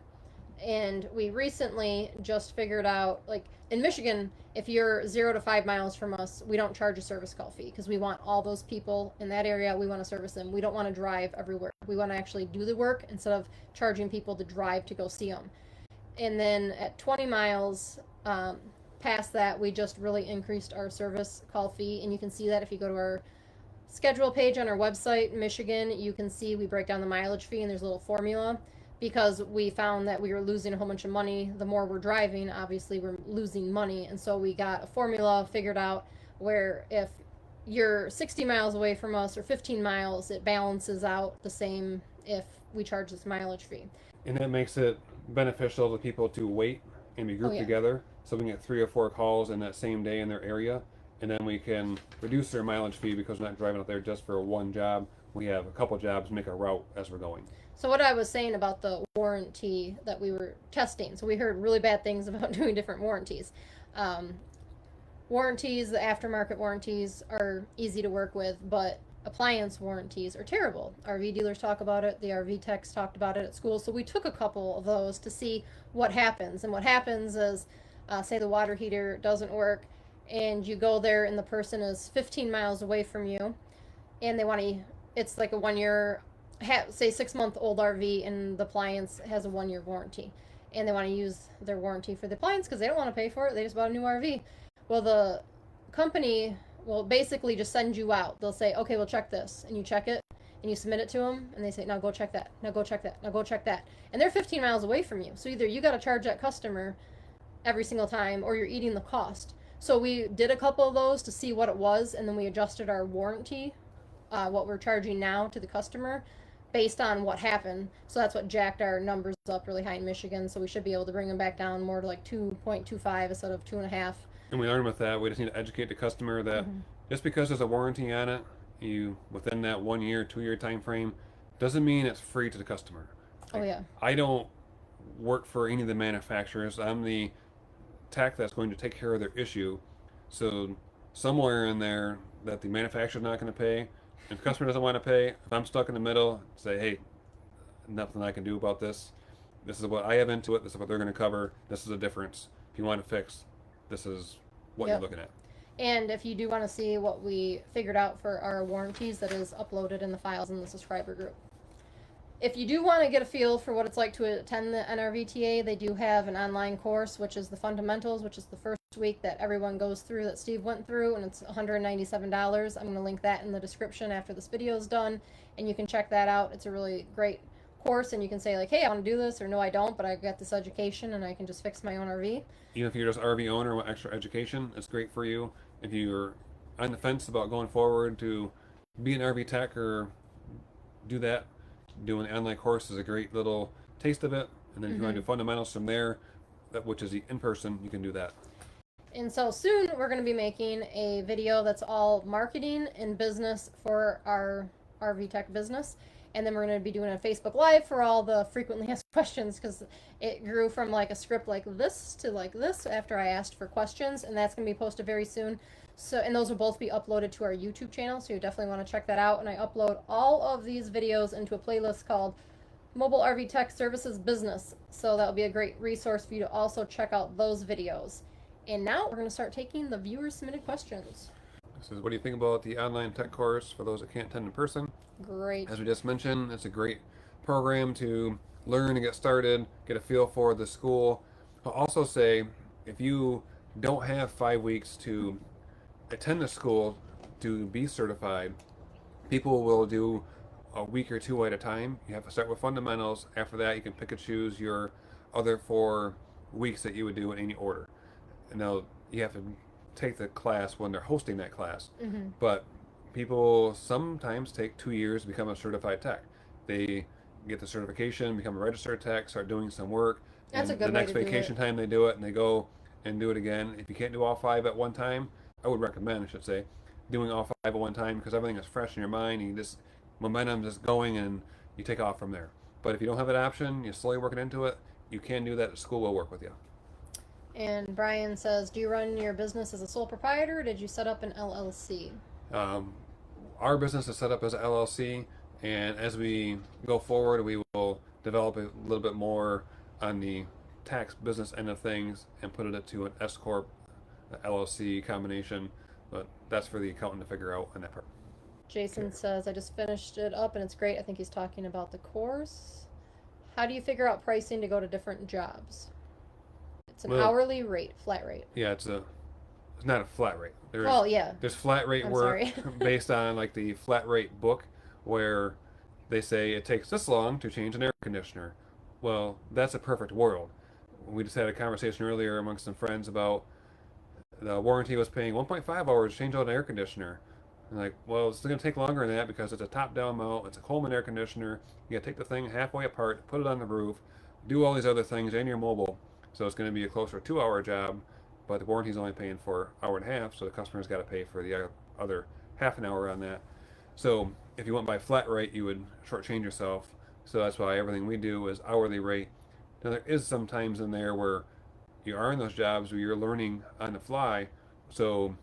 A: And we recently just figured out, like in Michigan, if you're 0 to 5 miles from us, we don't charge a service call fee because we want all those people in that area. We want to service them. We don't want to drive everywhere. We want to actually do the work instead of charging people to drive to go see them. And then at 20 miles past that, we just really increased our service call fee. And you can see that if you go to our schedule page on our website, Michigan, you can see we break down the mileage fee and there's a little formula because we found that we were losing a whole bunch of money. The more we're driving, obviously we're losing money. And so we got a formula figured out where if you're 60 miles away from us or 15 miles, it balances out the same if we charge this mileage fee.
B: And that makes it beneficial to people to wait and be grouped together, so we can get 3 or 4 calls in that same day in their area, and then we can reduce their mileage fee because we're not driving out there just for one job. We have a couple jobs, make a route as we're going.
A: So what I was saying about the warranty that we were testing, so we heard really bad things about doing different warranties. Warranties, the aftermarket warranties are easy to work with, but appliance warranties are terrible. RV dealers talk about it, the RV techs talked about it at school, so we took a couple of those to see what happens. And what happens is, say the water heater doesn't work, and you go there and the person is 15 miles away from you, and they want to, it's like a 1 year, say 6-month-old RV, and the appliance has a 1 year warranty, and they want to use their warranty for the appliance because they don't want to pay for it, they just bought a new RV. Well, the company will basically just send you out. They'll say, okay, we'll check this. And you check it, and you submit it to them, and they say, now go check that. Now go check that. Now go check that. And they're 15 miles away from you. So either you got to charge that customer every single time, or you're eating the cost. So we did a couple of those to see what it was, and then we adjusted our warranty, what we're charging now to the customer, based on what happened. So that's what jacked our numbers up really high in Michigan. So we should be able to bring them back down more to like 2.25 instead of 2.5.
B: And we learned with that, we just need to educate the customer that just because there's a warranty on it, you within that 1 year, 2 year time frame, doesn't mean it's free to the customer.
A: Oh yeah.
B: I don't work for any of the manufacturers. I'm the tech that's going to take care of their issue. So somewhere in there that the manufacturer's not going to pay, if the customer doesn't want to pay, if I'm stuck in the middle, say, hey, nothing I can do about this. This is what I have into it. This is what they're going to cover. This is the difference. If you want to fix, this is what you're looking at.
A: And if you do want to see what we figured out for our warranties, that is uploaded in the files in the subscriber group. If you do want to get a feel for what it's like to attend the NRVTA, they do have an online course, which is the fundamentals, which is the first week that everyone goes through that Steve went through, and it's $197. I'm going to link that in the description after this video is done, and you can check that out. It's a really great course, and you can say like, hey, I want to do this, or no, I don't, but I got this education and I can just fix my own RV.
B: Even if you're just RV owner with extra education, it's great for you. If you're on the fence about going forward to be an RV tech or do that, doing an online course is a great little taste of it. And then if you want to do fundamentals from there, which is the in-person, you can do that.
A: And so soon we're going to be making a video that's all marketing and business for our RV tech business. And then we're going to be doing a Facebook Live for all the frequently asked questions, because it grew from like a script like this to like this after I asked for questions, and that's going to be posted very soon. So, and those will both be uploaded to our YouTube channel, so you definitely want to check that out. And I upload all of these videos into a playlist called Mobile RV Tech Services Business. So that'll be a great resource for you to also check out those videos. And now we're going to start taking the viewer submitted questions.
B: This is, what do you think about the online tech course for those that can't attend in person?
A: Great.
B: As we just mentioned, it's a great program to learn and get started, get a feel for the school. I'll also say, if you don't have 5 weeks to attend the school to be certified, people will do a week or 2 at a time. You have to start with fundamentals. After that, you can pick and choose your other 4 weeks that you would do in any order. And now you have to take the class when they're hosting that class. But people sometimes take 2 years to become a certified tech. They get the certification, become a registered tech, start doing some work.
A: That's a good way to do it.
B: The next vacation time they do it, and they go and do it again. If you can't do all 5 at one time, I would recommend, I should say, doing all 5 at one time, because everything is fresh in your mind, and you just, momentum just going, and you take off from there. But if you don't have that option, you're slowly working into it, you can do that. The school will work with you.
A: And Brian says, do you run your business as a sole proprietor, or did you set up an LLC?
B: Our business is set up as an LLC, and as we go forward, we will develop a little bit more on the tax business end of things and put it into an S Corp, LLC combination, but that's for the accountant to figure out on that part.
A: Jason says, I just finished it up and it's great. I think he's talking about the course. How do you figure out pricing to go to different jobs? It's an hourly rate, flat rate.
B: Yeah, it's a It's not a flat rate.
A: Well, yeah.
B: There's flat rate
A: I'm
B: work
A: sorry.
B: based on like the flat rate book where they say it takes this long to change an air conditioner. Well, that's a perfect world. We just had a conversation earlier amongst some friends about the warranty was paying 1.5 hours to change out an air conditioner. And like, well, it's going to take longer than that because it's a top-down mount. It's a Coleman air conditioner. You got to take the thing halfway apart, put it on the roof, do all these other things, and you're mobile. So it's going to be a closer 2-hour job, but the warranty's only paying for an hour and a half, so the customer's got to pay for the other half an hour on that. So if you went by flat rate, you would shortchange yourself. So that's why everything we do is hourly rate. Now there is some times in there where you are in those jobs where you're learning on the fly, so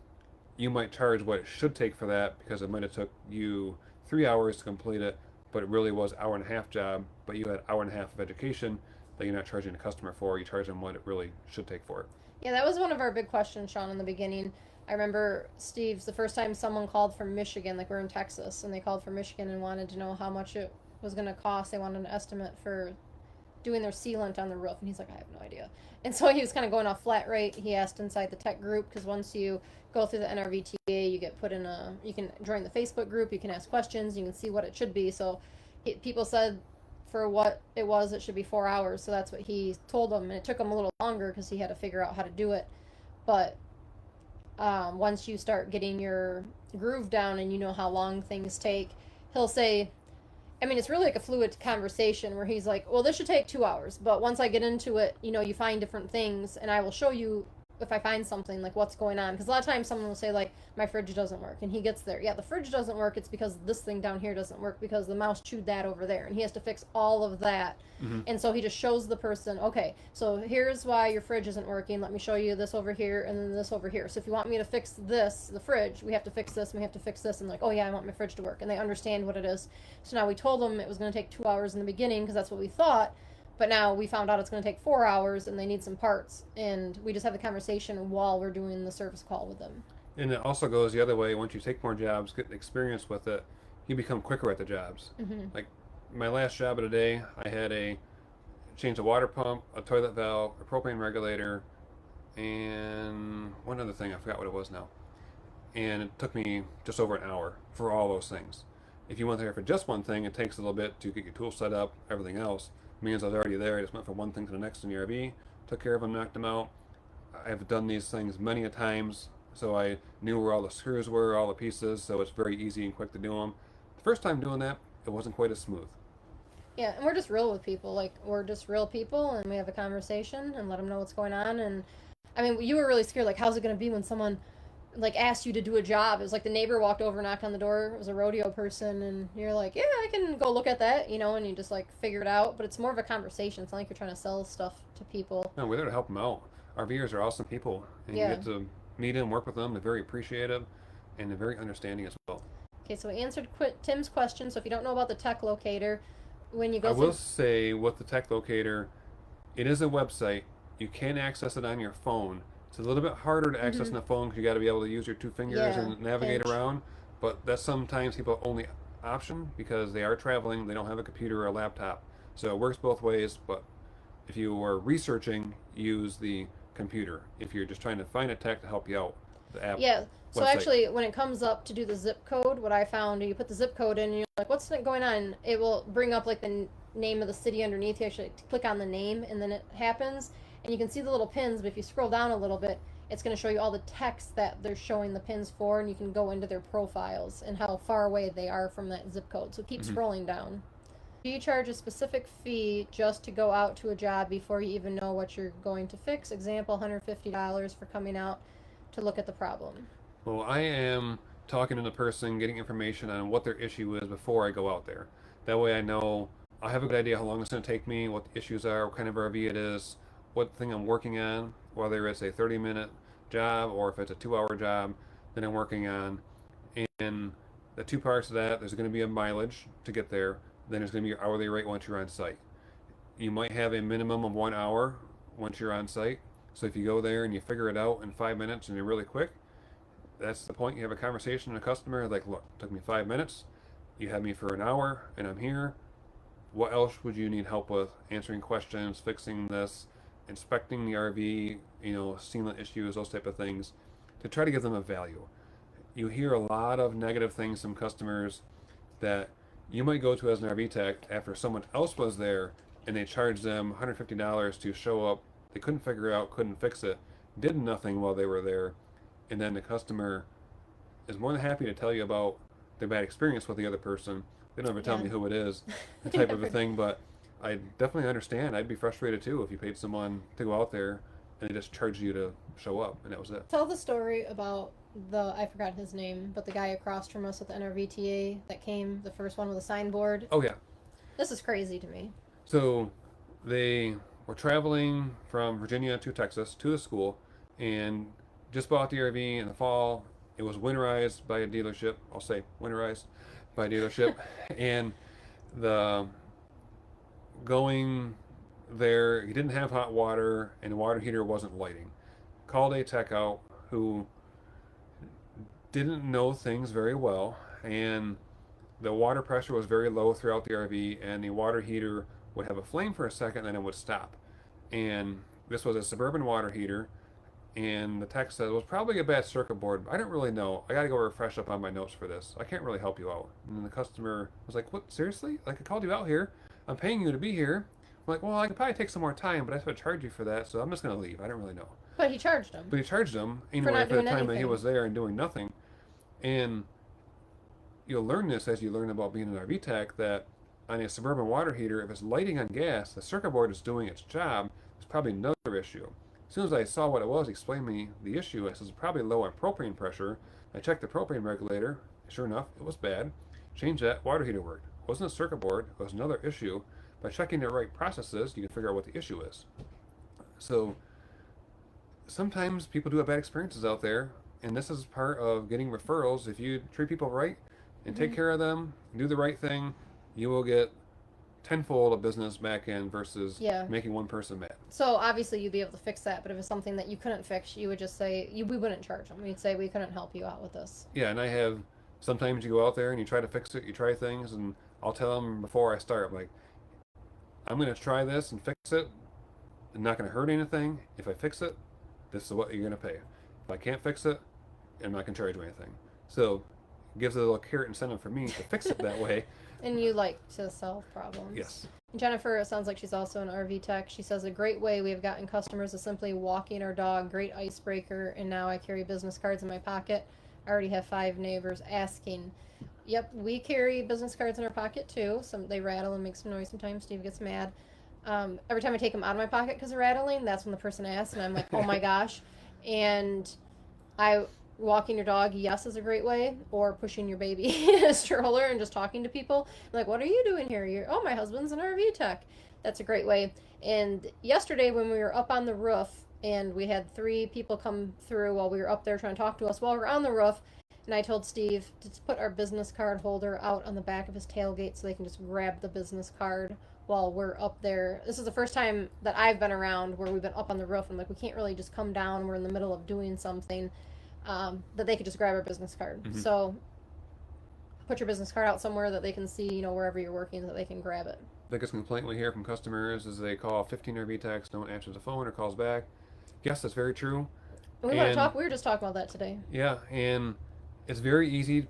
B: you might charge what it should take for that because it might have took you 3 hours to complete it, but it really was hour and a half job, but you had hour and a half of education that you're not charging the customer for. You charge them what it really should take for it.
A: Yeah, that was one of our big questions, Sean, in the beginning. I remember Steve's the first time someone called from Michigan, like we're in Texas, and they called from Michigan and wanted to know how much it was going to cost. They wanted an estimate for doing their sealant on the roof, and he's like, I have no idea. And so he was kind of going off flat rate. He asked inside the tech group because once you go through the NRVTA, you get put in you can join the Facebook group, you can ask questions, you can see what it should be. So people said for what it was, it should be 4 hours. So that's what he told them, and it took him a little longer because he had to figure out how to do it. But once you start getting your groove down and you know how long things take, he'll say, I mean, it's really like a fluid conversation where he's like, well, this should take 2 hours. But once I get into it, you find different things, and I will show you if I find something, like what's going on. Because a lot of times someone will say, like, my fridge doesn't work. And he gets there. Yeah, the fridge doesn't work. It's because this thing down here doesn't work because the mouse chewed that over there. And he has to fix all of that. Mm-hmm. And so he just shows the person, okay, so here's why your fridge isn't working. Let me show you this over here and then this over here. So if you want me to fix this, the fridge, we have to fix this and we have to fix this. And like, oh yeah, I want my fridge to work. And they understand what it is. So now we told them it was going to take 2 hours in the beginning because that's what we thought. But now we found out it's going to take 4 hours and they need some parts. And we just have the conversation while we're doing the service call with them.
B: And it also goes the other way. Once you take more jobs, get experience with it, you become quicker at the jobs. Mm-hmm. Like my last job of the day, I had a change a water pump, a toilet valve, a propane regulator, and one other thing. I forgot what it was now. And it took me just over an hour for all those things. If you went there for just one thing, it takes a little bit to get your tools set up, everything else. It means I was already there. I just went from one thing to the next in the RV, took care of them, knocked them out. I've done these things many a times, so I knew where all the screws were, all the pieces, so it's very easy and quick to do them. The first time doing that, it wasn't quite as smooth.
A: Yeah, and we're just real with people. Like, we're just real people, and we have a conversation and let them know what's going on. And, I mean, you were really scared. Like, how's it going to be when someone, like, asked you to do a job? It was like the neighbor walked over, knocked on the door. It was a rodeo person, and you're like, yeah, I can go look at that, and you just, like, figure it out. But it's more of a conversation. It's not like you're trying to sell stuff to people.
B: No, we're there to help them out. RVers are awesome people, and you get to meet them, work with them. They're very appreciative, and they're very understanding as well.
A: Okay, so we answered Tim's question. So if you don't know about the tech locator, when you go
B: I will say with the tech locator, it is a website. You can access it on your phone. It's a little bit harder to access on the phone because you got to be able to use your two fingers and navigate around. But that's sometimes people's only option because they are traveling. They don't have a computer or a laptop. So it works both ways. But if you are researching, use the computer. If you're just trying to find a tech to help you out, the app.
A: Yeah. So
B: website.
A: Actually, when it comes up to do the zip code, what I found, you put the zip code in, and you're like, what's going on? It will bring up like the name of the city underneath. You actually click on the name, and then it happens. And you can see the little pins, but if you scroll down a little bit, it's going to show you all the text that they're showing the pins for, and you can go into their profiles and how far away they are from that zip code. So keep scrolling down. Do you charge a specific fee just to go out to a job before you even know what you're going to fix? Example, $150 for coming out to look at the problem.
B: Well, I am talking to the person, getting information on what their issue is before I go out there. That way I know, I have a good idea how long it's going to take me, what the issues are, what kind of RV it is, what thing I'm working on, whether it's a 30-minute job or if it's a 2-hour job that I'm working on. And the two parts of that, there's going to be a mileage to get there, then there's going to be your hourly rate once you're on site. You might have a minimum of 1 hour once you're on site. So if you go there and you figure it out in 5 minutes and you're really quick, that's the point. You have a conversation with a customer, like, look, it took me 5 minutes, you had me for an hour, and I'm here. What else would you need help with? Answering questions, fixing this, inspecting the RV, seeing the issues, those type of things, to try to give them a value. You hear a lot of negative things from customers that you might go to as an RV tech after someone else was there and they charged them $150 to show up. They couldn't figure it out, couldn't fix it, did nothing while they were there, and then the customer is more than happy to tell you about their bad experience with the other person. They don't ever tell me who it is, the type of a thing, but I definitely understand. I'd be frustrated too if you paid someone to go out there and they just charged you to show up, and that was it.
A: Tell the story about I forgot his name, but the guy across from us at the NRVTA that came, the first one with a signboard.
B: Oh, yeah.
A: This is crazy to me.
B: So they were traveling from Virginia to Texas to the school and just bought the RV in the fall. It was winterized by a dealership. I'll say winterized by a dealership. And the going there, he didn't have hot water and the water heater wasn't lighting. Called a tech out who didn't know things very well, and the water pressure was very low throughout the RV, and the water heater would have a flame for a second and then it would stop. And this was a Suburban water heater, and the tech said it was probably a bad circuit board. I don't really know. I gotta go refresh up on my notes for this. I can't really help you out. And the customer was like, "What, seriously? Like, I called you out here. I'm paying you to be here." I'm like, "Well, I could probably take some more time, but I have to charge you for that, so I'm just gonna leave. I don't really know."
A: But he charged him.
B: But he charged him anyway for the time that he was there and doing nothing. And you'll learn this as you learn about being an RV tech, that on a Suburban water heater, if it's lighting on gas, the circuit board is doing its job. There's probably another issue. As soon as I saw what it was, he explained me the issue. I said, it's probably low on propane pressure. I checked the propane regulator. Sure enough, it was bad. Changed that, water heater worked. It wasn't a circuit board, it was another issue. By checking the right processes, you can figure out what the issue is. So sometimes people do have bad experiences out there, and this is part of getting referrals. If you treat people right and take care of them, do the right thing, you will get tenfold of business back in versus making one person mad.
A: So obviously you'd be able to fix that, but if it's something that you couldn't fix, you would just say, we wouldn't charge them. We'd say we couldn't help you out with this.
B: Yeah, and I have, sometimes you go out there and you try to fix it, you try things, and I'll tell them before I start, I'm like, I'm going to try this and fix it. It's not going to hurt anything. If I fix it, this is what you're going to pay. If I can't fix it, I'm not going to charge you anything. So it gives a little carrot incentive for me to fix it that way.
A: And you like to solve problems.
B: Yes.
A: Jennifer, it sounds like she's also an RV tech. She says, a great way we have gotten customers is simply walking our dog, great icebreaker, and now I carry business cards in my pocket. I already have 5 neighbors asking. Yep, we carry business cards in our pocket too. They rattle and make some noise sometimes. Steve gets mad. Every time I take them out of my pocket because they're rattling, that's when the person asks, and I'm like, oh my gosh. And walking your dog, yes, is a great way, or pushing your baby in a stroller and just talking to people. I'm like, what are you doing here? Oh, my husband's an RV tech. That's a great way. And yesterday when we were up on the roof and we had 3 people come through while we were up there trying to talk to us while we were on the roof, and I told Steve to put our business card holder out on the back of his tailgate so they can just grab the business card while we're up there. This is the first time that I've been around where we've been up on the roof. I'm like, we can't really just come down. We're in the middle of doing something. That they could just grab our business card. Mm-hmm. So put your business card out somewhere that they can see, wherever you're working, that they can grab it.
B: The biggest complaint we hear from customers is they call 15 RV techs, don't answer the phone or calls back. Yes, that's very true.
A: And we were just talking about that today.
B: Yeah, and it's very easy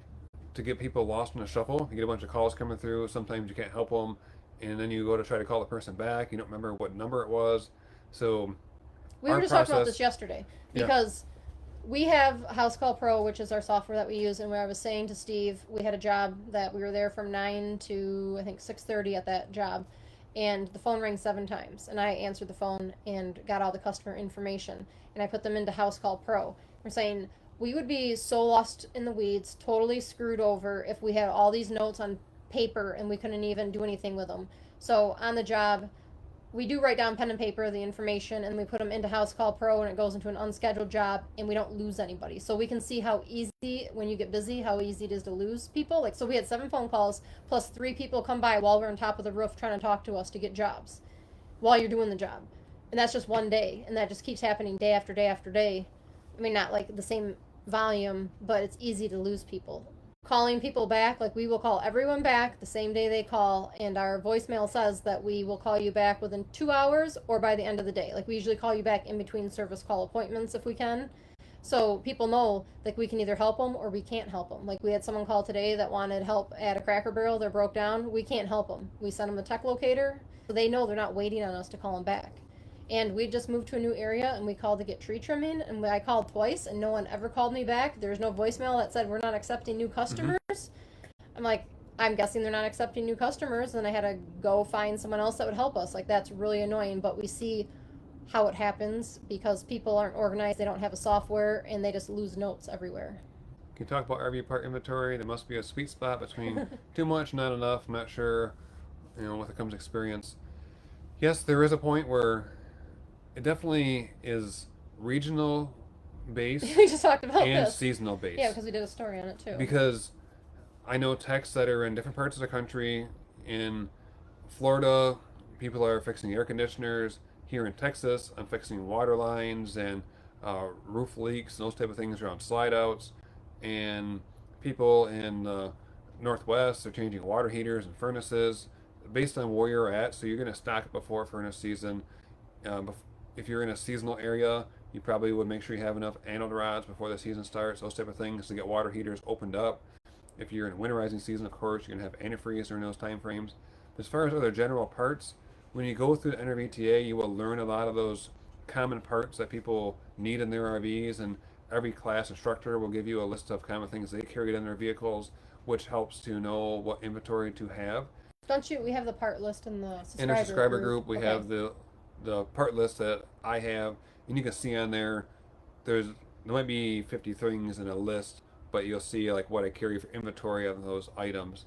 B: to get people lost in a shuffle. You get a bunch of calls coming through. Sometimes you can't help them, and then you go to try to call the person back. You don't remember what number it was. So
A: we were just talking about this yesterday because we have HouseCall Pro, which is our software that we use, and where I was saying to Steve, we had a job that we were there from 9 to, I think, 6:30 at that job, and the phone rang 7 times, and I answered the phone and got all the customer information, and I put them into HouseCall Pro. We're saying we would be so lost in the weeds, totally screwed over if we had all these notes on paper and we couldn't even do anything with them. So on the job, we do write down pen and paper the information, and we put them into HouseCall Pro, and it goes into an unscheduled job, and we don't lose anybody. So we can see how easy, when you get busy, how easy it is to lose people. Like, so we had 7 phone calls plus 3 people come by while we're on top of the roof trying to talk to us to get jobs while you're doing the job. And that's just one day, and that just keeps happening day after day after day. I mean, not like the same volume, but it's easy to lose people. Calling people back, like we will call everyone back the same day they call, and our voicemail says that we will call you back within 2 hours or by the end of the day. Like, we usually call you back in between service call appointments if we can. So people know, like, we can either help them or we can't help them. Like, we had someone call today that wanted help at a Cracker Barrel. They're broke down. We can't help them. We send them a tech locator. So they know they're not waiting on us to call them back. And we just moved to a new area and we called to get tree trimming. And I called twice and no one ever called me back. There's no voicemail that said we're not accepting new customers. I'm like, I'm guessing they're not accepting new customers. And I had to go find someone else that would help us. Like, that's really annoying. But we see how it happens because people aren't organized, they don't have a software, and they just lose notes everywhere.
B: Can you talk about RV part inventory? There must be a sweet spot between too much, not enough. I'm not sure, when it comes to experience. Yes, there is a point where it definitely is regional based
A: We just talked about
B: and
A: this.
B: seasonal based.
A: Yeah, because we did a story on it too.
B: Because I know techs that are in different parts of the country. In Florida, people are fixing air conditioners. Here in Texas, I'm fixing water lines and roof leaks and those type of things around slide outs. And people in the Northwest are changing water heaters and furnaces based on where you're at. So you're going to stock it before furnace season. If you're in a seasonal area, you probably would make sure you have enough anode rods before the season starts, those type of things, to get water heaters opened up. If you're in winterizing season, of course, you're going to have antifreeze during those time frames. As far as other general parts, when you go through the NRVTA, you will learn a lot of those common parts that people need in their RVs, and every class instructor will give you a list of common things they carry in their vehicles, which helps to know what inventory to have.
A: Don't you? We have the part list in the subscriber
B: In our subscriber group, we
A: okay.
B: have the part list that I have, and you can see on there, there might be 50 things in a list, but you'll see like what I carry for inventory of those items.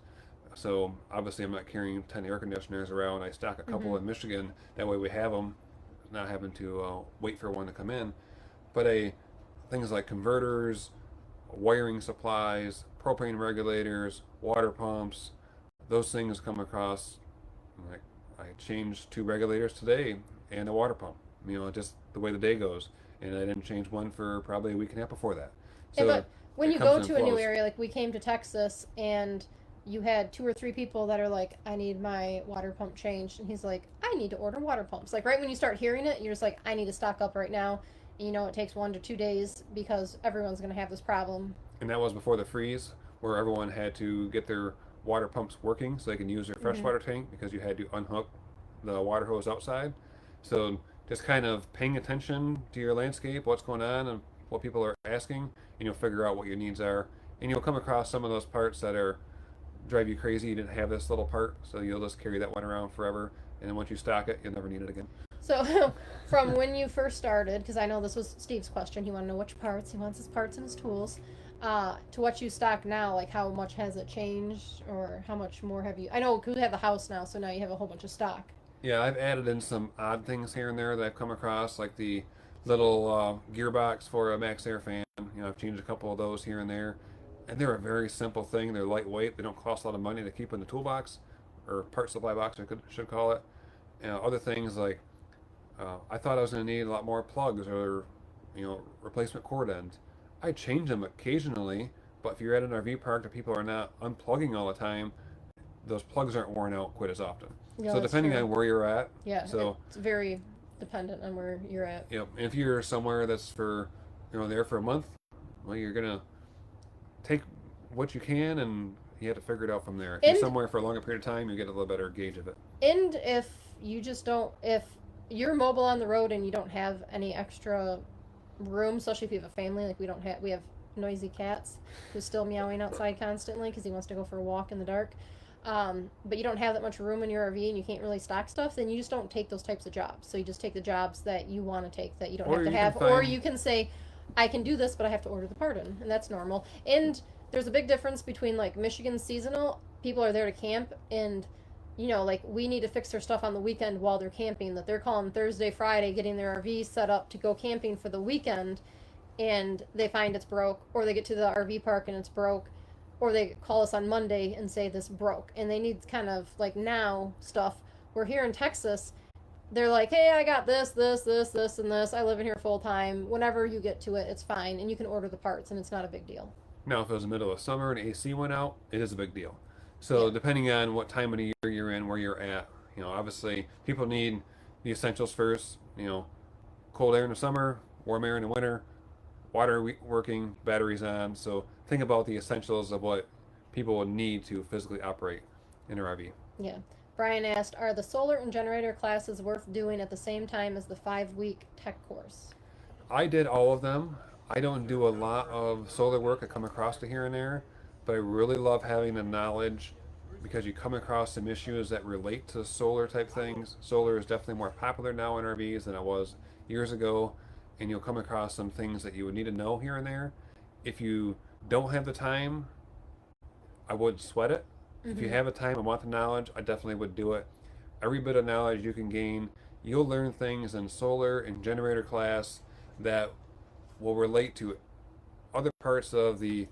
B: So obviously I'm not carrying 10 air conditioners around. I stock a couple in Michigan. That way we have them, not having to wait for one to come in. But things like converters, wiring supplies, propane regulators, water pumps, those things come across. Like, I changed 2 regulators today and a water pump. Just the way the day goes. And I didn't change one for probably a week and a half before that. So
A: Yeah, but when you go to a new
B: flows.
A: area, like we came to Texas and you had 2 or 3 people that are like, I need my water pump changed. And he's like, I need to order water pumps. Like, right when you start hearing it, you're just like, I need to stock up right now. And it takes 1 to 2 days because everyone's going to have this problem.
B: And that was before the freeze, where everyone had to get their water pumps working so they can use their freshwater tank, because you had to unhook the water hose outside. So just kind of paying attention to your landscape, what's going on, and what people are asking, and you'll figure out what your needs are. And you'll come across some of those parts that drive you crazy. You didn't have this little part, so you'll just carry that one around forever. And then once you stock it, you'll never need it again.
A: So, from when you first started, because I know this was Steve's question, he wanted to know which parts, he wants his parts and his tools, to what you stock now, like how much has it changed, or how much more have you? I know because we have the house now, so now you have a whole bunch of stock.
B: Yeah, I've added in some odd things here and there that I've come across, like the little gearbox for a Max Air fan. I've changed a couple of those here and there. And they're a very simple thing. They're lightweight. They don't cost a lot of money to keep in the toolbox, or part supply box, should call it. Other things like I thought I was going to need a lot more plugs or replacement cord ends. I change them occasionally, but if you're at an RV park that people are not unplugging all the time, those plugs aren't worn out quite as often.
A: Yeah,
B: So
A: that's
B: depending
A: true.
B: on where you're at,
A: Yeah,
B: so
A: it's very dependent on where you're at.
B: if you're somewhere that's for there for a month, well, you're gonna take what you can, and you have to figure it out from there. If you're somewhere for a longer period of time, you get a little better gauge of it.
A: And if you just don't, if you're mobile on the road and you don't have any extra room, especially if you have a family, like we have noisy cats who's still meowing outside constantly because he wants to go for a walk in the dark. But you don't have that much room in your RV and you can't really stock stuff, then you just don't take those types of jobs. So you just take the jobs that you want to take that you don't have to have, or you can say, I can do this, but I have to order the part in, and that's normal. And there's a big difference between like Michigan seasonal people are there to camp, and like we need to fix their stuff on the weekend while they're camping. That they're calling Thursday, Friday, getting their RV set up to go camping for the weekend, and they find it's broke, or they get to the RV park and it's broke, or they call us on Monday and say this broke, and they need kind of like now stuff. We're here in Texas. They're like, hey, I got this, and this. I live in here full time. Whenever you get to it, it's fine, and you can order the parts, and it's not a big deal.
B: Now, if it was the middle of summer and AC went out, it is a big deal. So depending on what time of the year you're in, where you're at, obviously people need the essentials first. Cold air in the summer, warm air in the winter, working, batteries on. So think about the essentials of what people would need to physically operate in an RV.
A: Yeah. Brian asked, are the solar and generator classes worth doing at the same time as the 5-week tech course?
B: I did all of them. I don't do a lot of solar work. I come across it here and there, but I really love having the knowledge because you come across some issues that relate to solar type things. Solar is definitely more popular now in RVs than it was years ago, and you'll come across some things that you would need to know here and there. If you don't have the time, I would sweat it. If you have the time and want the knowledge, I definitely would do it. Every bit of knowledge you can gain, you'll learn things in solar and generator class that will relate to other parts of the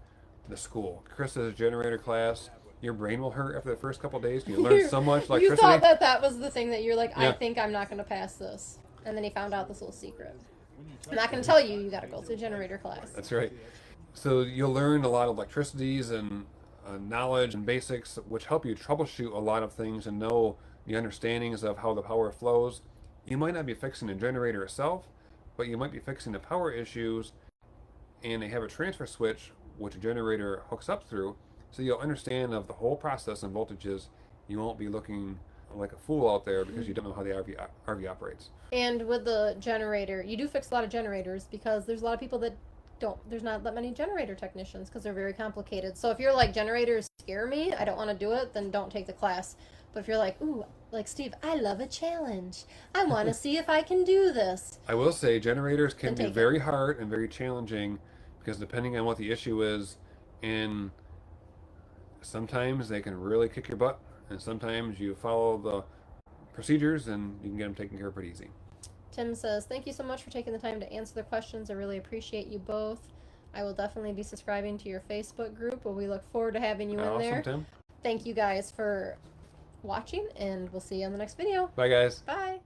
B: school. Chris's generator class, your brain will hurt after the first couple of days. You learn so much electricity.
A: You thought that was the thing that you're like,
B: Yeah.
A: I think I'm not going to pass this. And then he found out this little secret. I'm not going to tell you, you got to go to a generator class.
B: That's right. So you'll learn a lot of electricities and knowledge and basics, which help you troubleshoot a lot of things and know the understandings of how the power flows. You might not be fixing the generator itself, but you might be fixing the power issues, and they have a transfer switch which a generator hooks up through, so you'll understand of the whole process and voltages. You won't be looking like a fool out there because you don't know how the RV operates.
A: And with the generator, you do fix a lot of generators because there's a lot of people that there's not that many generator technicians because they're very complicated. So if you're like, generators scare me, I don't want to do it, then don't take the class. But if you're like, ooh, like Steve, I love a challenge. I want to see if I can do this.
B: I will say generators can
A: Then
B: be
A: take
B: very hard and very challenging because depending on what the issue is, and sometimes they can really kick your butt, and sometimes you follow the procedures and you can get them taken care of pretty easy.
A: Tim says, thank you so much for taking the time to answer the questions. I really appreciate you both. I will definitely be subscribing to your Facebook group, but we look forward to having you in
B: Awesome,
A: there.
B: Tim.
A: Thank you guys for watching, and we'll see you on the next video.
B: Bye, guys.
A: Bye.